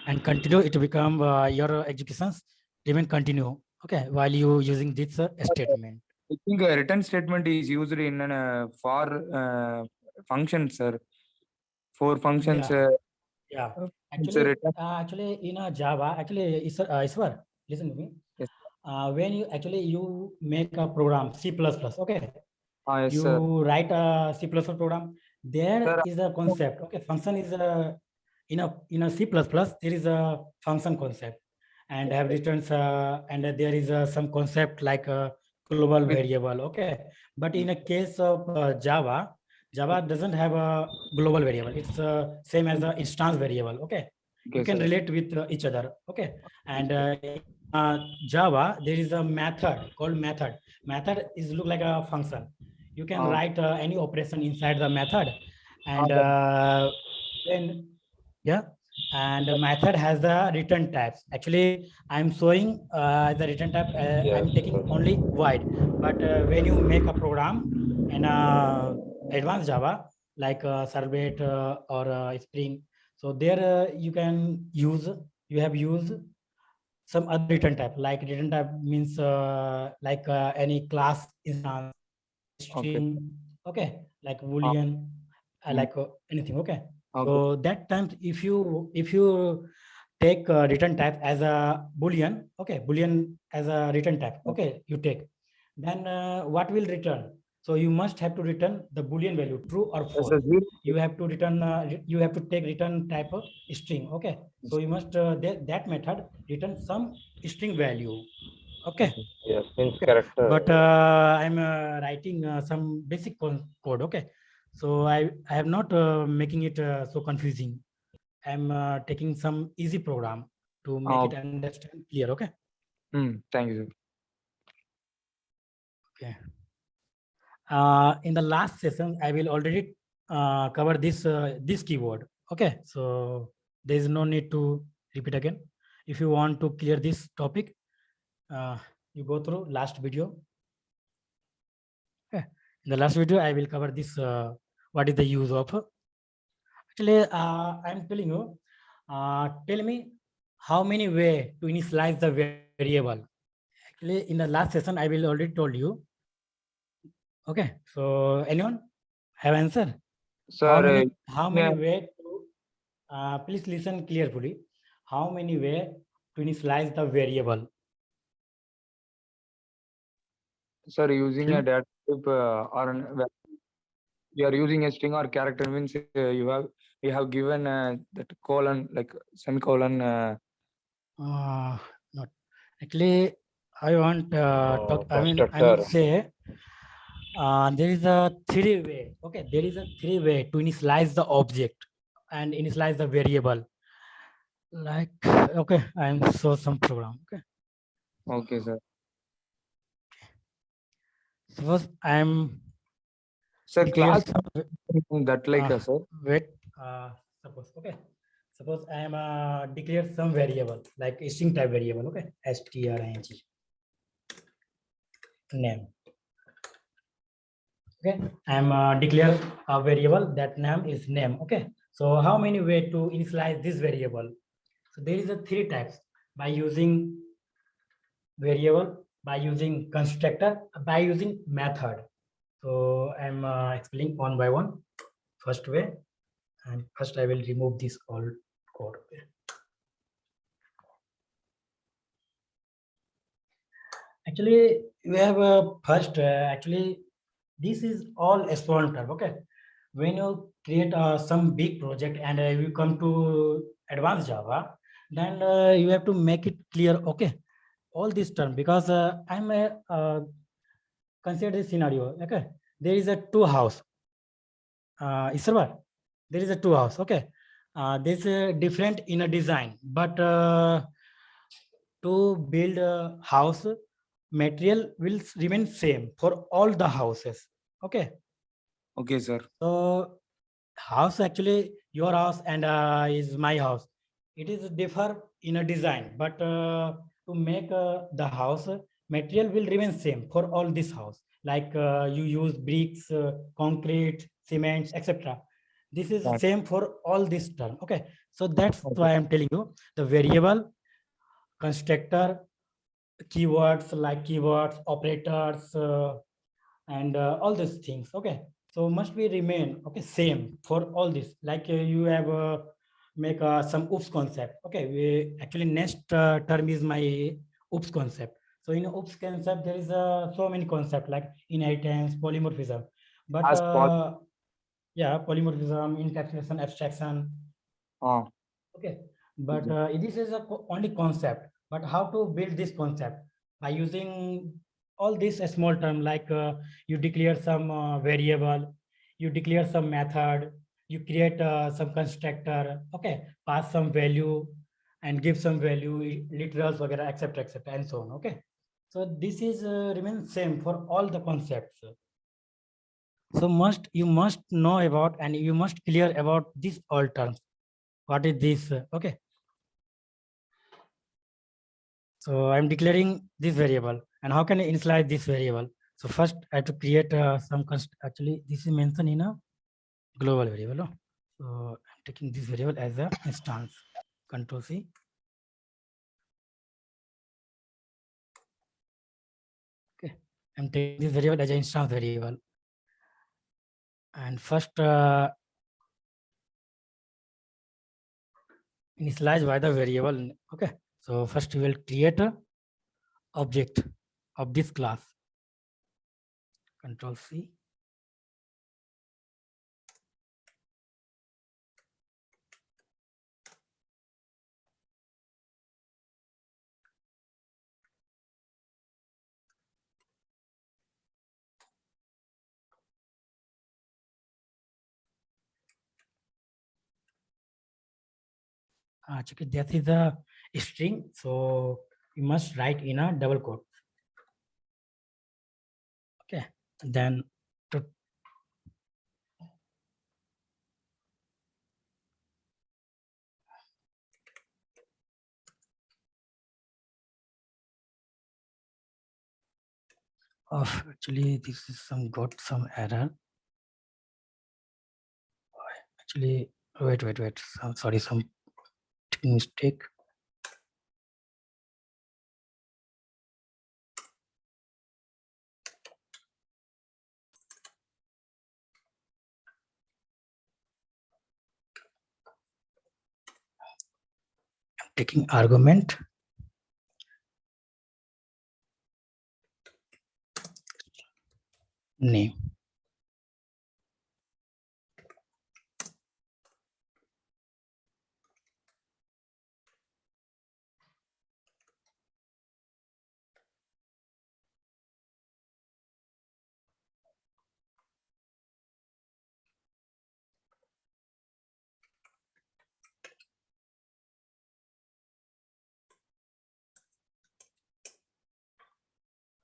and continue. It become your executions remain continue. Okay, while you using this statement. I think a return statement is used in an for functions, sir. For functions, Yeah. Yeah, it's a return. actually in a Java, actually, Iswar, listen to me. Yes. When you make a program C++, okay, Yes, sir. you write a C++ program. There Sir, is a concept. Okay, function is in a C++. There is a function concept, and have returns and there is some concept like a global With- variable. Okay, but in a case of Java, Java doesn't have a global variable. It's same as the instance variable. Okay, you Okay, can sir. relate with each other. Okay, and Java there is a method called method. Method is look like a function. You can write any operation inside the method, and then yeah, and the method has the return types. Actually, I'm showing the return type. I'm Yes, taking sir. only void, but when you make a program in advanced Java like Servlet or Spring, so there you have used some other return type. Like return type means like any class instance, string, okay, like boolean, like anything. Okay, so that time if you take return type as a boolean, okay, boolean as a return type, okay, you take, then what will return? So you must have to return the boolean value true or false. You have to return you have to take return type of string. Okay, so you must that method return some string value. Okay, Yes, means okay, character. but I'm writing some basic code. Okay, so I am not making it so confusing. I'm taking some easy program to make it understand clear. Okay. Thank you, sir. Okay. In the last session, I will already cover this keyword. Okay, so there is no need to repeat again. If you want to clear this topic, you go through last video. Okay. In the last video, I will cover this. What is the use of? Actually, I'm telling you. Tell me how many way to initialize the variable. Actually, in the last session, I will already told you. Okay, so anyone have answer? Sir, How many way to please listen carefully. How many way to initialize the variable? sir, using a data if you are using a string or character means you have given that colon like semicolon. Not actually. I want talk. I will constructor. say there is a three way. Okay, there is a three way to initialize the object and initialize the variable. Like okay, I'm show some program. Okay, Okay, sir. suppose I'm Sir, declare class that like sir. wait. Suppose okay. Suppose I am declare some variable like a string type variable. Okay, string name. Okay, I'm declare a variable that name is name. Okay, so how many way to initialize this variable? So there is a three types: by using variable, by using constructor, by using method. So I'm explaining one by one. First way, and first I will remove this old code. Okay. Actually, we have a first. Actually, this is all a small term. Okay, when you create some big project and you come to advanced Java, then you have to make it clear. Okay, all this term because I'm a consider this scenario. Okay, there is a two house. Isarwar, there is a two house. Okay, this different in a design, but to build a house, material will remain same for all the houses. Okay, Okay, sir. so house actually your house and is my house. It is differ in a design, but to make the house, material will remain same for all this house. Like you use bricks, concrete, cements, etc. This is Right. same for all this term. Okay, so that's Okay. why I'm telling you the variable, constructor, keywords like keywords, operators, and all these things. Okay, so must be remain okay same for all this. Like you have make some oops concept. Okay, we actually next term is my oops concept. So in oops concept there is so many concept like inheritance, polymorphism, but As yeah, polymorphism, encapsulation, abstraction. Okay, but this is a only concept. But how to build this concept? By using all this a small term like you declare some variable, you declare some method, you create some constructor. Okay, pass some value and give some value, literals, etc., etc., and so on. Okay, so this is remains same for all the concepts. So you must know about and you must clear about these all terms. What is this? Okay. So I'm declaring this variable, and how can I initialize this variable? So first I have to create some actually this is mentioned in a global variable. No? So I'm taking this variable as a instance. Control C. Okay, I'm taking this variable as an instance variable, and first initialize by the variable. Okay, so first we will create a object of this class. Control C. Check it, that is a string, so you must write in a double quote. Okay, then to actually this is got some error. Actually, wait. Sorry, some mistake. I'm taking argument. name.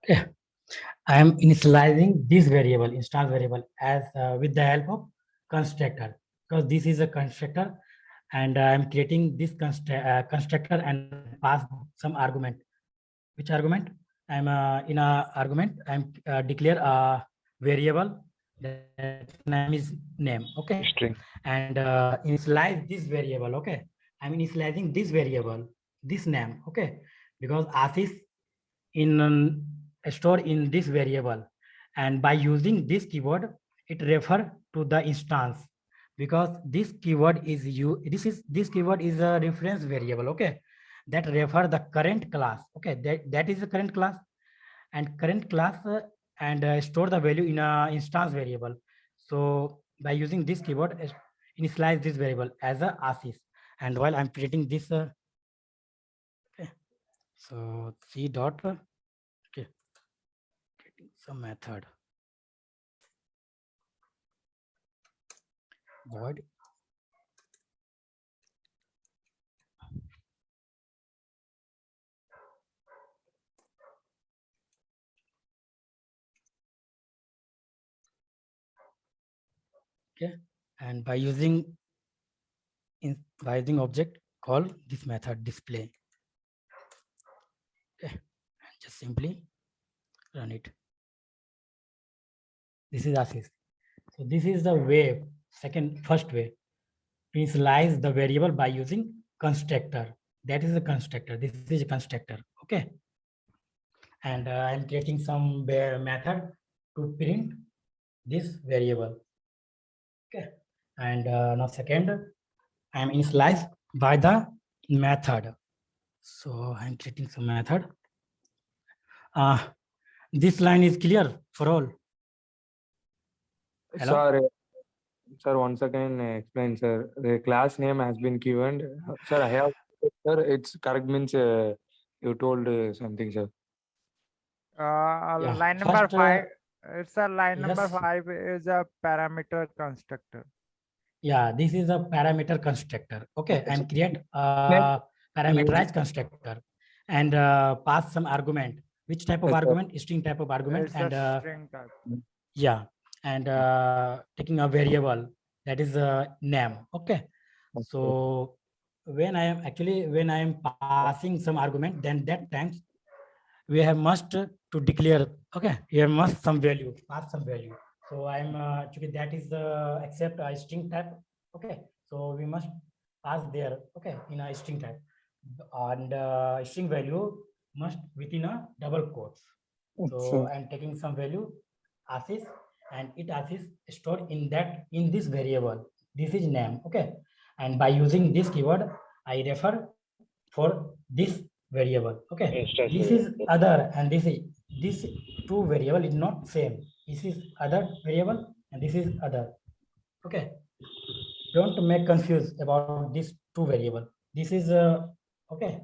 Okay. I am initializing this variable, instance variable, as with the help of constructor, because this is a constructor, and I am creating this constructor and pass some argument. Which argument? I'm in a argument. I'm declare a variable that name is name. Okay, String. and initialize this variable. Okay, I'm initializing this variable, this name. Okay, because Ashish in store in this variable, and by using this keyword it refer to the instance, because this keyword is this keyword is a reference variable. Okay, that refer the current class. Okay, that is the current class, and current class and store the value in a instance variable. So by using this keyword initialize this variable as a Ashish, and while I'm creating this okay, so c dot okay, some method void okay, and by using object call this method display. Okay, and just simply run it. This is Ashish. So this is the way, first way to initialize the variable by using constructor. That is a constructor. This is a constructor. Okay, and I'm creating some method to print this variable. Okay, and now second, I'm initialized by the method. So I'm creating some method. This line is clear for all. Hello? Sir, once again explain, sir. The class name has been given. Sir, I have, sir, it's correct means you told something, sir. Yeah, Line number first, 5. It's a line number yes. 5 is a parameter constructor. Yeah, this is a parameter constructor. Okay, Okay, and create Name a parameterized constructor and pass some argument. Which type of Yes, sir. argument? String type of argument. It's And a string type. yeah, and taking a variable that is a name. Okay, Okay. so when I am passing some argument, then that times we have must to declare. Okay, we have must some value, pass some value. So I'm actually that is accept a string type. Okay, so we must pass there. Okay, in a string type, and string value must within a double quotes. So I'm taking some value Ashish, and it Ashish stored in this variable. This is name. Okay, and by using this keyword I refer for this variable. Okay, Instance this is variable. other, and this two variable is not same. This is other variable and this is other. Okay, don't make confused about these two variable. This is okay,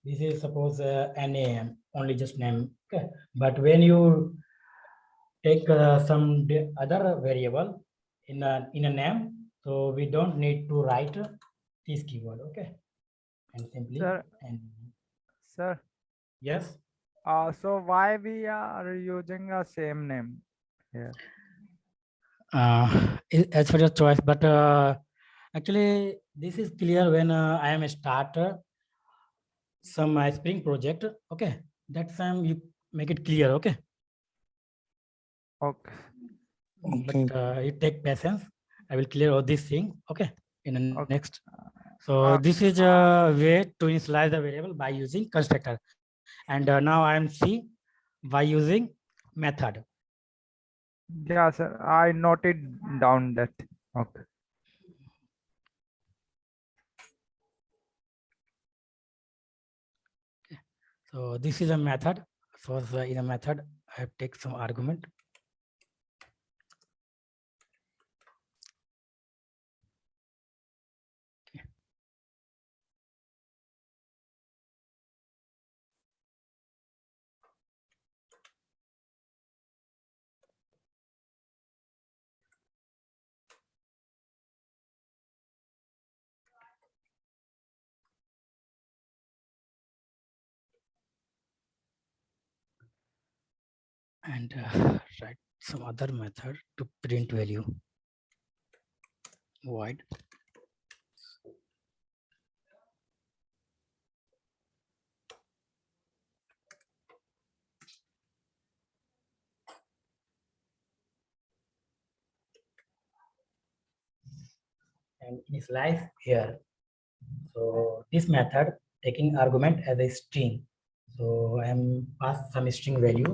this is suppose NAM, only just name. Okay, but when you take some other variable in a name, so we don't need to write this keyword. Okay, and simply Sir, and sir. yes. So why we are using a same name here? As for your choice, but actually this is clear when I am a starter some spring project. Okay, that time you make it clear. Okay, Okay. but you take patience. I will clear all these things. Okay, in the Okay. next. So this is a way to initialize the variable by using constructor, and now I am see by using method. Yeah, sir. I noted down that. Okay. So this is a method. So in a method, I take some argument. and write some other method to print value. Void and initialize here. So this method taking argument as a string. So I am pass some string value.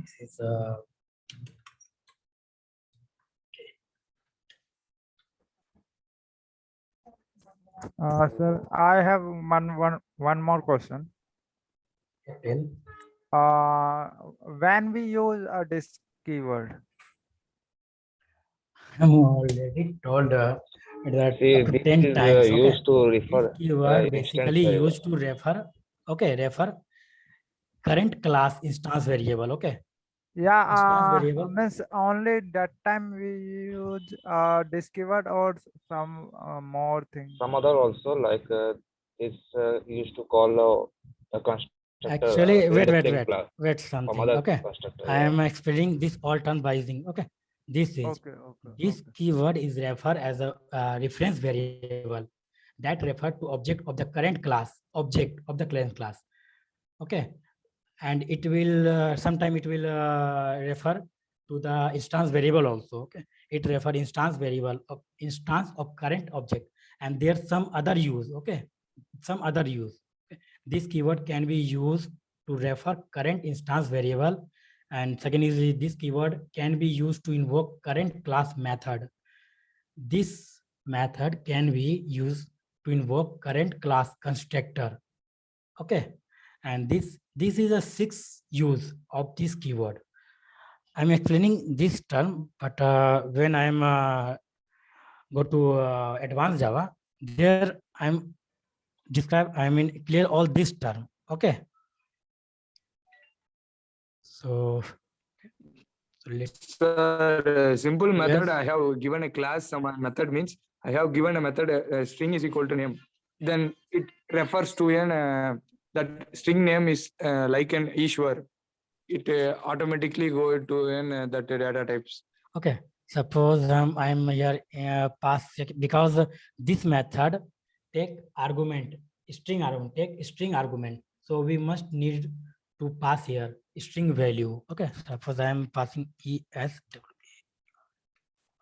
This is Sir, I have one more question. tell. When we use this keyword, I'm already told that See, up to this 10 is times. Okay. used to This refer keyword instance basically variable. used to refer. Okay, refer current class instance variable. Okay. Instance yeah, variable. means only that time we use this keyword or some more thing. Some other also like this used to call a constructor. Actually, in the wait same class. Wait Some something. other Okay. constructor. I am explaining this all turn by using. Okay. This is Okay, okay. this Okay. keyword is referred as a reference variable that refer to object of the current class, object of the current class. Okay. And it will sometime it will refer to the instance variable also. Okay. It refer instance variable of instance of current object, and there's some other use. Okay. Some other use. Okay. This keyword can be used to refer current instance variable, and second is this keyword can be used to invoke current class method. This method can be used to invoke current class constructor. Okay. And this is a 6th use of this keyword. I'm explaining this term, but when I'm go to advanced Java, there I'm clear all this term. Okay. So let's Sir, simple method. Yes. I have given a class. Some method means I have given a method. String is equal to name. Then it refers to an that string name is like an Ishwar. It automatically go to an that data types. Okay. Suppose I'm here pass because this method take argument string argument. So we must need to pass here string value. Okay. Suppose I'm passing ES.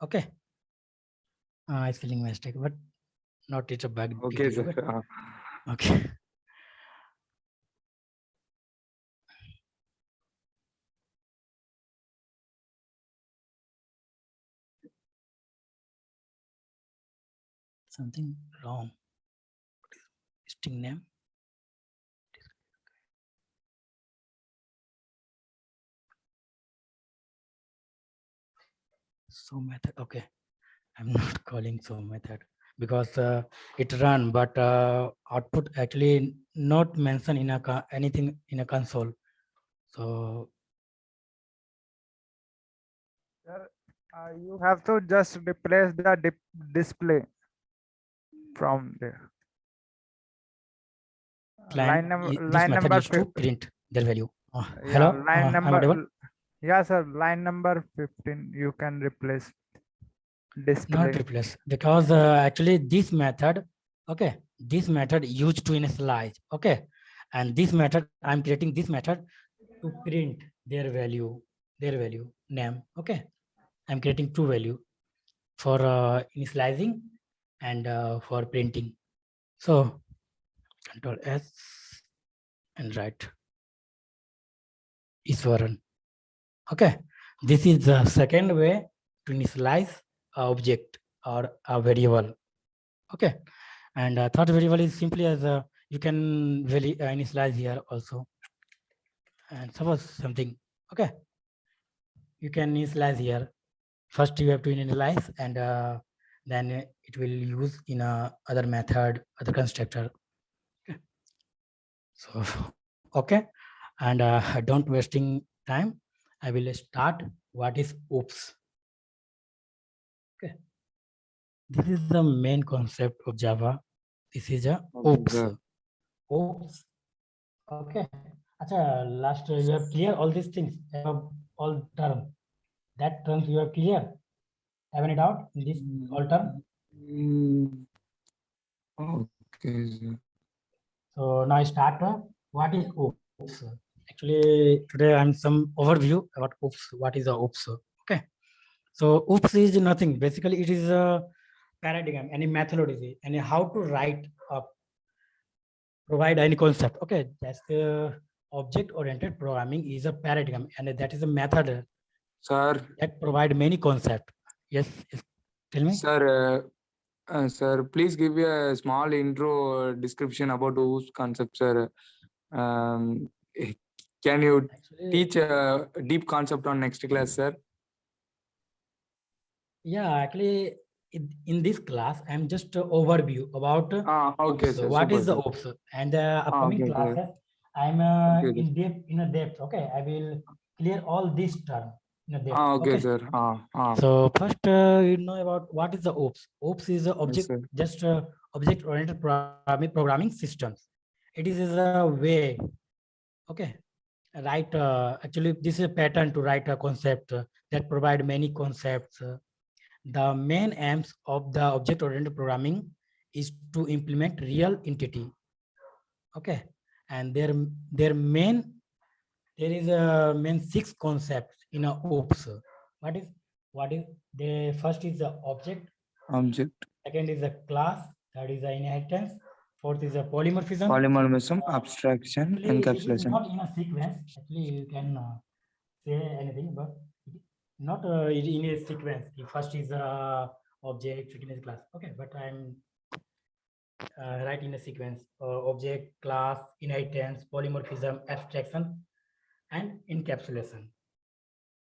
Okay. Spelling mistake, but not it's a big Okay, deal. sir. Okay. Okay. Something wrong. String name. So method. Okay. I'm not calling so method because it run, but output actually not mentioned in a anything in a console. So Sir, you have to just replace the display from there. client this Line method number used to print their value. yeah, Hello, line I'm number. audible? Yeah, sir. Line number 15. You can replace display. Not replace because actually this method, okay, this method used to initialize, okay, and this method I'm creating this method to print their value name. Okay, I'm creating two value for initializing and for printing. So Control S and write Iswaran. Okay, this is the second way to initialize a object or a variable. Okay, and third variable is simply as you can really initialize here also. And suppose something, okay, you can initialize here. First you have to initialize, and then it will use in a other method, other constructor. Okay. So okay, and don't wasting time. I will start what is oops. Okay, this is the main concept of Java. This is a oops. sir. Oops. Okay, Acha, last you have clear all these things, all term. That terms you are clear. Have any doubt in this all term? Okay, sir. So now start. What is OOPS? Actually, today I'm some overview about OOPS. What is a OOPS? Okay. So OOPS is nothing. Basically, it is a paradigm, any methodology, and how to write up, provide any concept. Okay, that's the object-oriented programming is a paradigm, and that is a method Sir, that provide many concept. Yes, tell me. sir, please give me a small intro description about those concepts, sir. Um, can you Actually, teach a deep concept on next class, sir? yeah, actually, in this class, I'm just overview about Okay, OOPS. sir. What Super, is the sir. OOPS? And the upcoming Okay, sir. classes, I'm Okay, in depth. Okay, I will clear all this term in a depth. okay, sir. So first, you know about what is the OOPS. OOPS is a Yes, sir. object-oriented programming systems. It is a way, okay, write. Actually, this is a pattern to write a concept that provide many concepts. The main aims of the object-oriented programming is to implement real entity. Okay, and their main there is a main 6 concepts in a OOPS. What is what is the first is the object, Object, second is a class, third is the inheritance, fourth is a polymorphism. polymorphism, abstraction, Actually, it is encapsulation. not in a sequence. Actually, you can say anything, but not in a sequence. The first is object, second is class. Okay, but I'm right in a sequence. Object, class, inheritance, polymorphism, abstraction, and encapsulation.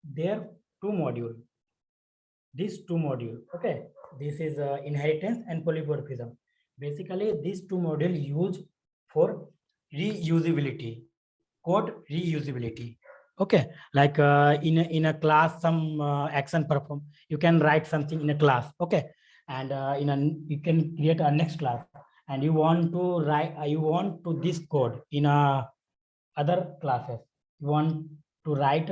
There two module. These two module. Okay, this is inheritance and polymorphism. Basically, these two module used for reusability, code reusability. Okay, like in a class, some action perform. You can write something in a class. Okay, and you can create a next class, and you want to write. You want to this code in other classes. You want to write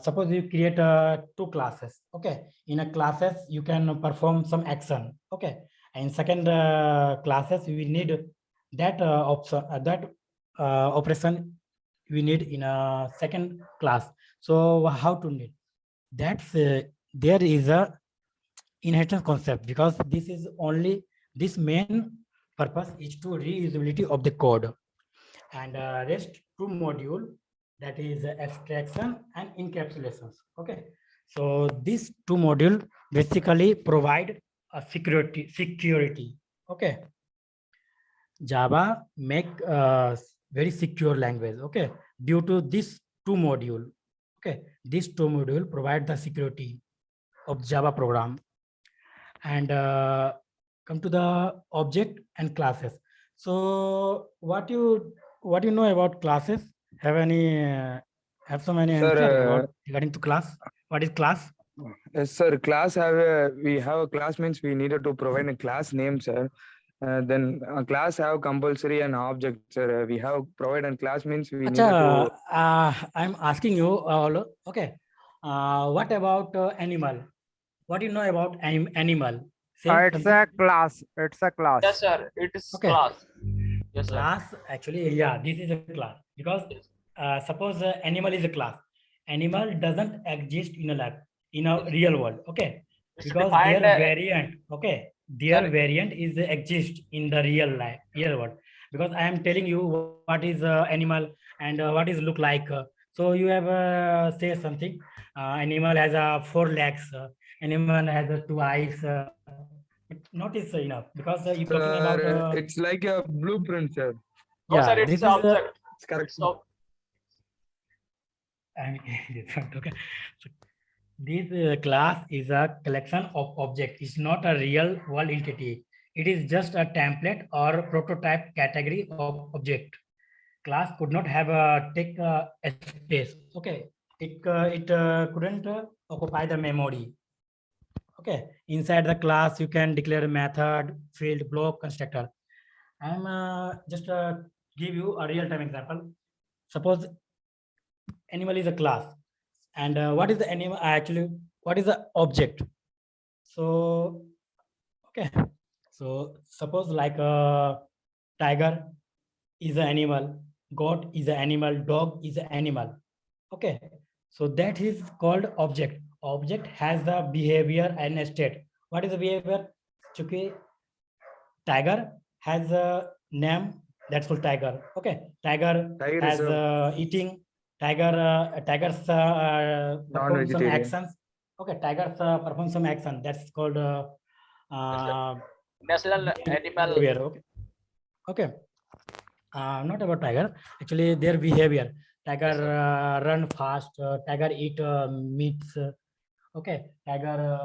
suppose you create two classes. Okay, in a classes you can perform some action. Okay, and second classes we need that option that operation we need in a second class. So how to need that's there is a inheritance concept, because this is only this main purpose is to reusability of the code, and rest two module, that is abstraction and encapsulations. Okay, so these two module basically provide a security. Okay, Java make very secure language. Okay, due to this two module. Okay, these two module provide the security of Java program. And come to the object and classes. So what you know about classes? Have any have some any Sir, answer about regarding to class? What is class? yes, sir. We have a class means we needed to provide a class name, sir. Then a class have compulsory and object, sir. We have provide a class means we needed to. I'm asking you all. Okay, what about animal? What do you know about animal? Say It's something. a class. It's a class. Yes, sir. It is Okay. class. Yes, sir. Class, actually, yeah, this is a class, because Yes. suppose animal is a class. Animal doesn't exist in a lab, in a real world. Okay, It's because defined. their variant, okay, their Sir, variant is exist in the real life, real world. Because I am telling you what is animal and what is look like. So you have say something. Animal has 4 legs. Animal has 2 eyes. Not is enough, because you're talking about. Sir, it's like a blueprint, sir. no, Yeah, sir. this It's is object. It's correct. So different. Okay, so this class is a collection of objects. It's not a real world entity. It is just a template or prototype category of object. Class could not have take a space. Okay, it couldn't occupy the memory. Okay, inside the class you can declare a method, field, block, constructor. I'm just give you a real-time example. Suppose animal is a class, and what is the animal actually? What is the object? So, okay. So suppose like a tiger is an animal, goat is an animal, dog is an animal. Okay. So that is called object. Object has the behavior and a state. What is the behavior? Chunki tiger has a name, that's called tiger. Okay. Tiger Tiger has is a eating. Tigers perform some non-vegetarian. actions. Okay. Tigers perform some action. That's called National animal. behavior. Okay. Okay. Not about tiger. Actually, their behavior. Tiger run fast. Tiger eat meats. Okay. Tiger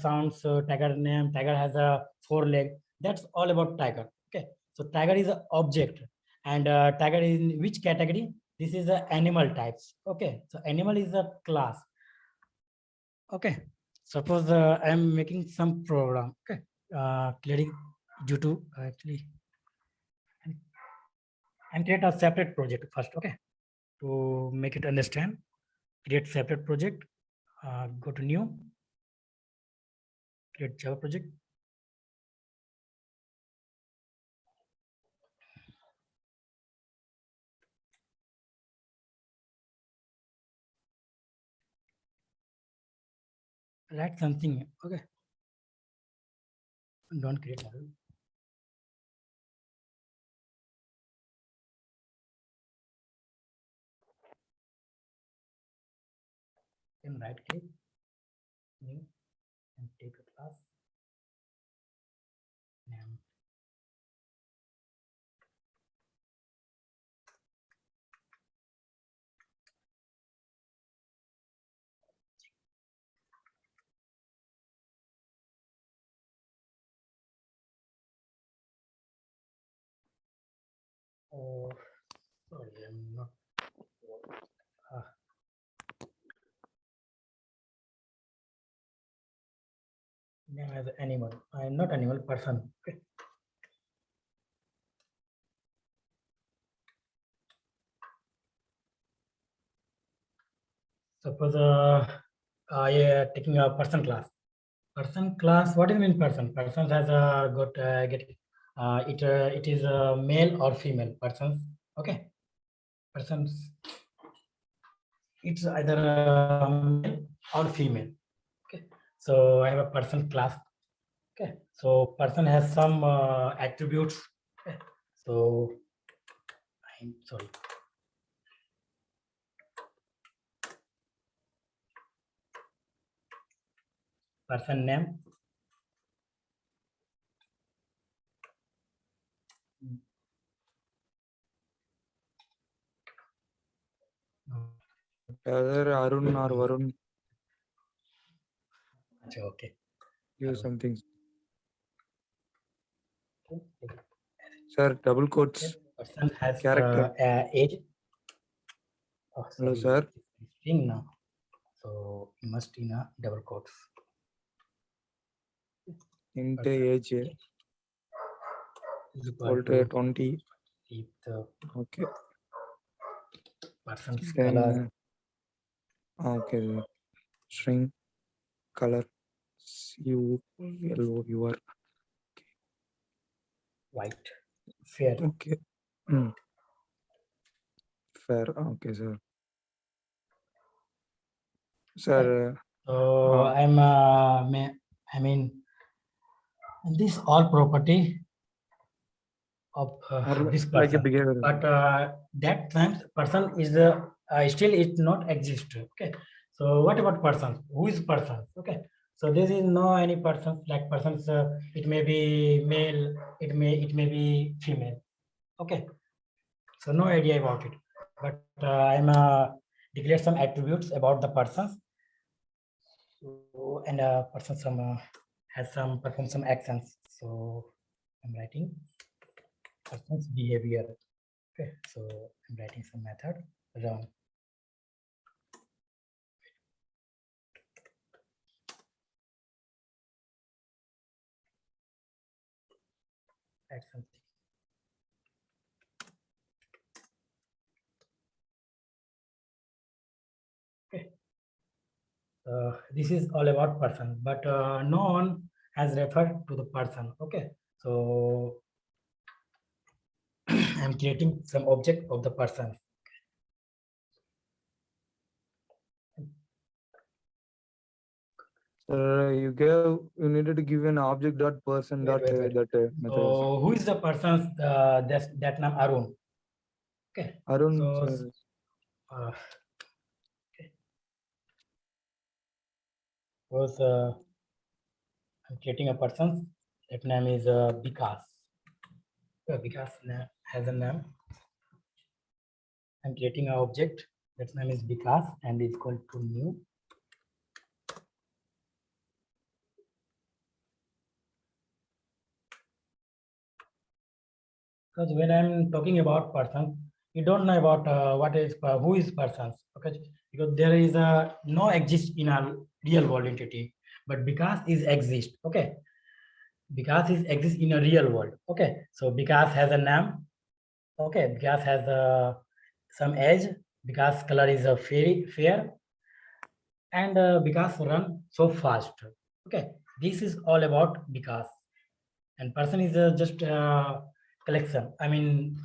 sounds. Tiger name. Tiger has a 4 leg. That's all about tiger. Okay. So tiger is an object, and tiger is in which category? This is a animal types. Okay. So animal is a class. Okay. Suppose I am making some program. Okay. Clearly due to actually and create a separate project first. Okay. To make it understand, create separate project. Go to new, create Java project. Write something. Okay. Don't create arrow. Then right click, new, and take a class name. Oh, sorry, I'm not. Name as animal. I'm not animal, person. Okay. Suppose I taking a person class. Person class. What do you mean person? Person has got get it is a male or female persons. Okay. Persons. It's either male or female. Okay. So I have a person class. Okay. So person has some attributes. Okay. So I'm sorry. Person name. Either Arun or Varun. Okay. Use Arun. something. Okay. Sir, double quotes. Okay. Person has Character. age. Oh, Hello, sorry. sir. It's string now. So you must in a double quotes. Int Person age is equal equal to 20. if the Okay. person's Then color okay. String color yellow your white, fair. okay. Fair. Okay, sir. Sir. So I mean this all property of this Like a person, behavior. but that times person is still it not exist. Okay. So what about persons? Who is person? Okay. So there is no any persons like persons. It may be male. It may be female. Okay. So no idea about it. But I'm declare some attributes about the persons. So and person some has some perform some actions. So I'm writing person's behavior. Okay, so I'm writing some method run. Add something. this is all about person, but no one has referred to the person. Okay, so I'm creating some object of the person. Sir, you needed to give an object dot person dot Wait. that method. So who is the person? That name Arun. Okay. Arun, So sir. okay. Suppose I'm creating a person. That name is Vikas. Vikas has a name. I'm creating an object. That name is Vikas and is called to new. Because when I'm talking about person, you don't know about who is persons. Okay, because there is no exist in a real world entity, but because is exist. Okay, because is exist in a real world. Okay, so because has a name. Okay, because has some age. Because color is a fair, and because run so fast. Okay, this is all about because, and person is just collection. I mean.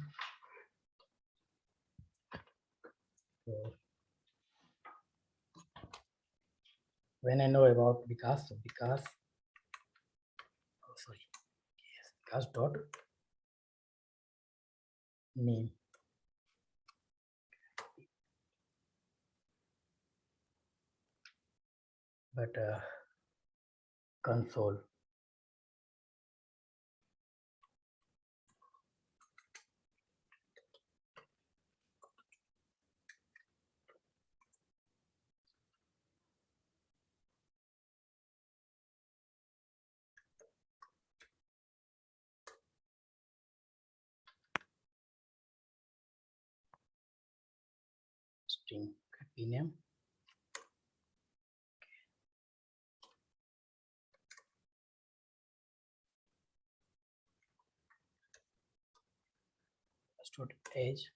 When I know about Vikas, so Vikas, Vikas dot name. But console. String name. Stored age.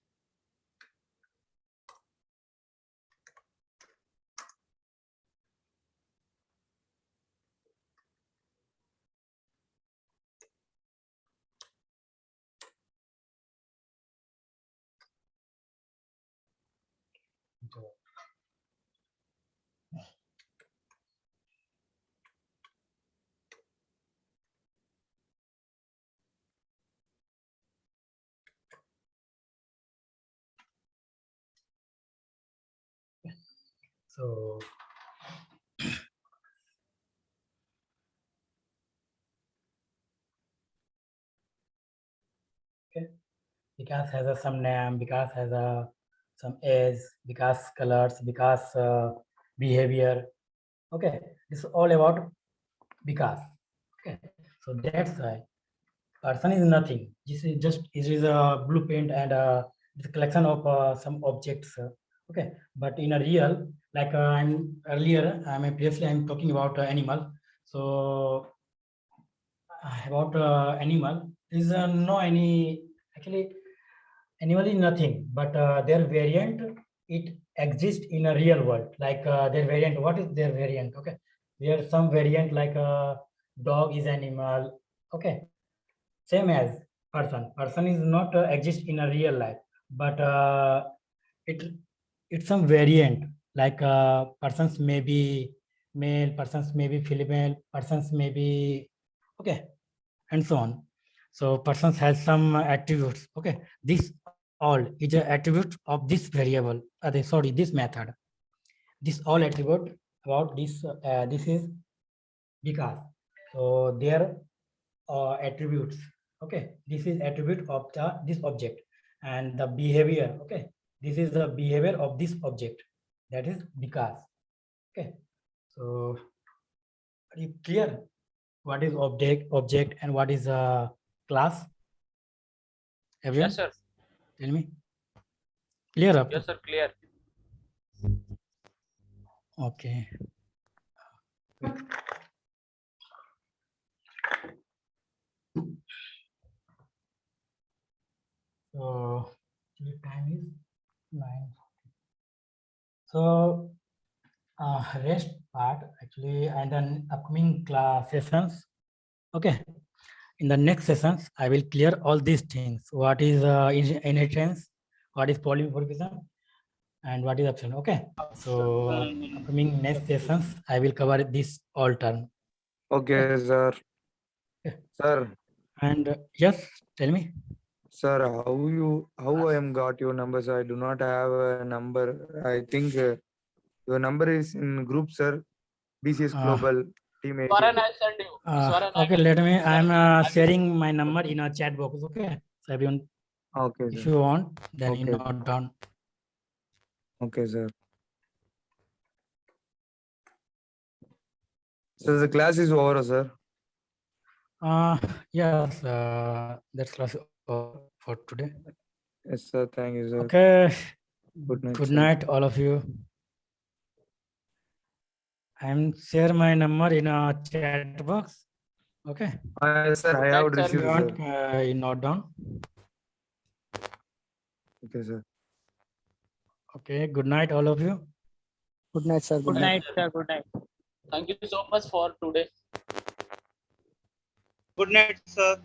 So okay, Vikas has some name. Vikas has some age. Vikas colors. Vikas behavior. Okay, this is all about Vikas. Okay, so that's why person is nothing. This is just a blueprint and it's a collection of some objects. Okay, but in a real, like previously I'm talking about animal. So about animal, there is no any actually animal is nothing, but their variant it exists in a real world. Like their variant, what is their variant? Okay, there are some variant like dog is animal. Okay, same as person is not exist in a real life, but it it's some variant like persons may be male, persons may be female, persons may be okay, and so on. So persons has some attributes. Okay, this all is a attribute of this variable, this method. This all attribute about this is because so their attributes. Okay, this is attribute of this object, and the behavior. Okay, this is the behavior of this object, that is because. Okay, so are you clear what is object and what is a class? Everyone, Yes, sir. tell me. Clear up? Yes, sir. Clear. Okay. So the time is 9. So rest part actually, and then upcoming class sessions. Okay. In the next sessions, I will clear all these things. What is inheritance? What is polymorphism? And what is option? Okay. So upcoming next sessions, I will cover this all term. Okay, sir. Okay. Sir, And yes, tell me. sir, how I am got your number, sir? I do not have a number. I think your number is in group, sir. PCS Global Team 80. Swaran, I send you. Swaran, I Okay, will- let me. I'm I will- sharing my number in a chat box. Okay, so everyone, Okay, if sir. you want, then you Okay. note down. Okay, sir. So the class is over, sir. Yes, that's class for today. Yes, sir. Thank you, sir. Okay. Good night, Good sir. night, all of you. I'm share my number in a chat box. Okay. Sir, I have Good night, If you received, want, sir. you note down. Okay, sir. Okay. Good night, all of you. Good night, sir. Good night, sir. Good night. Thank you so much for today. Good night, sir.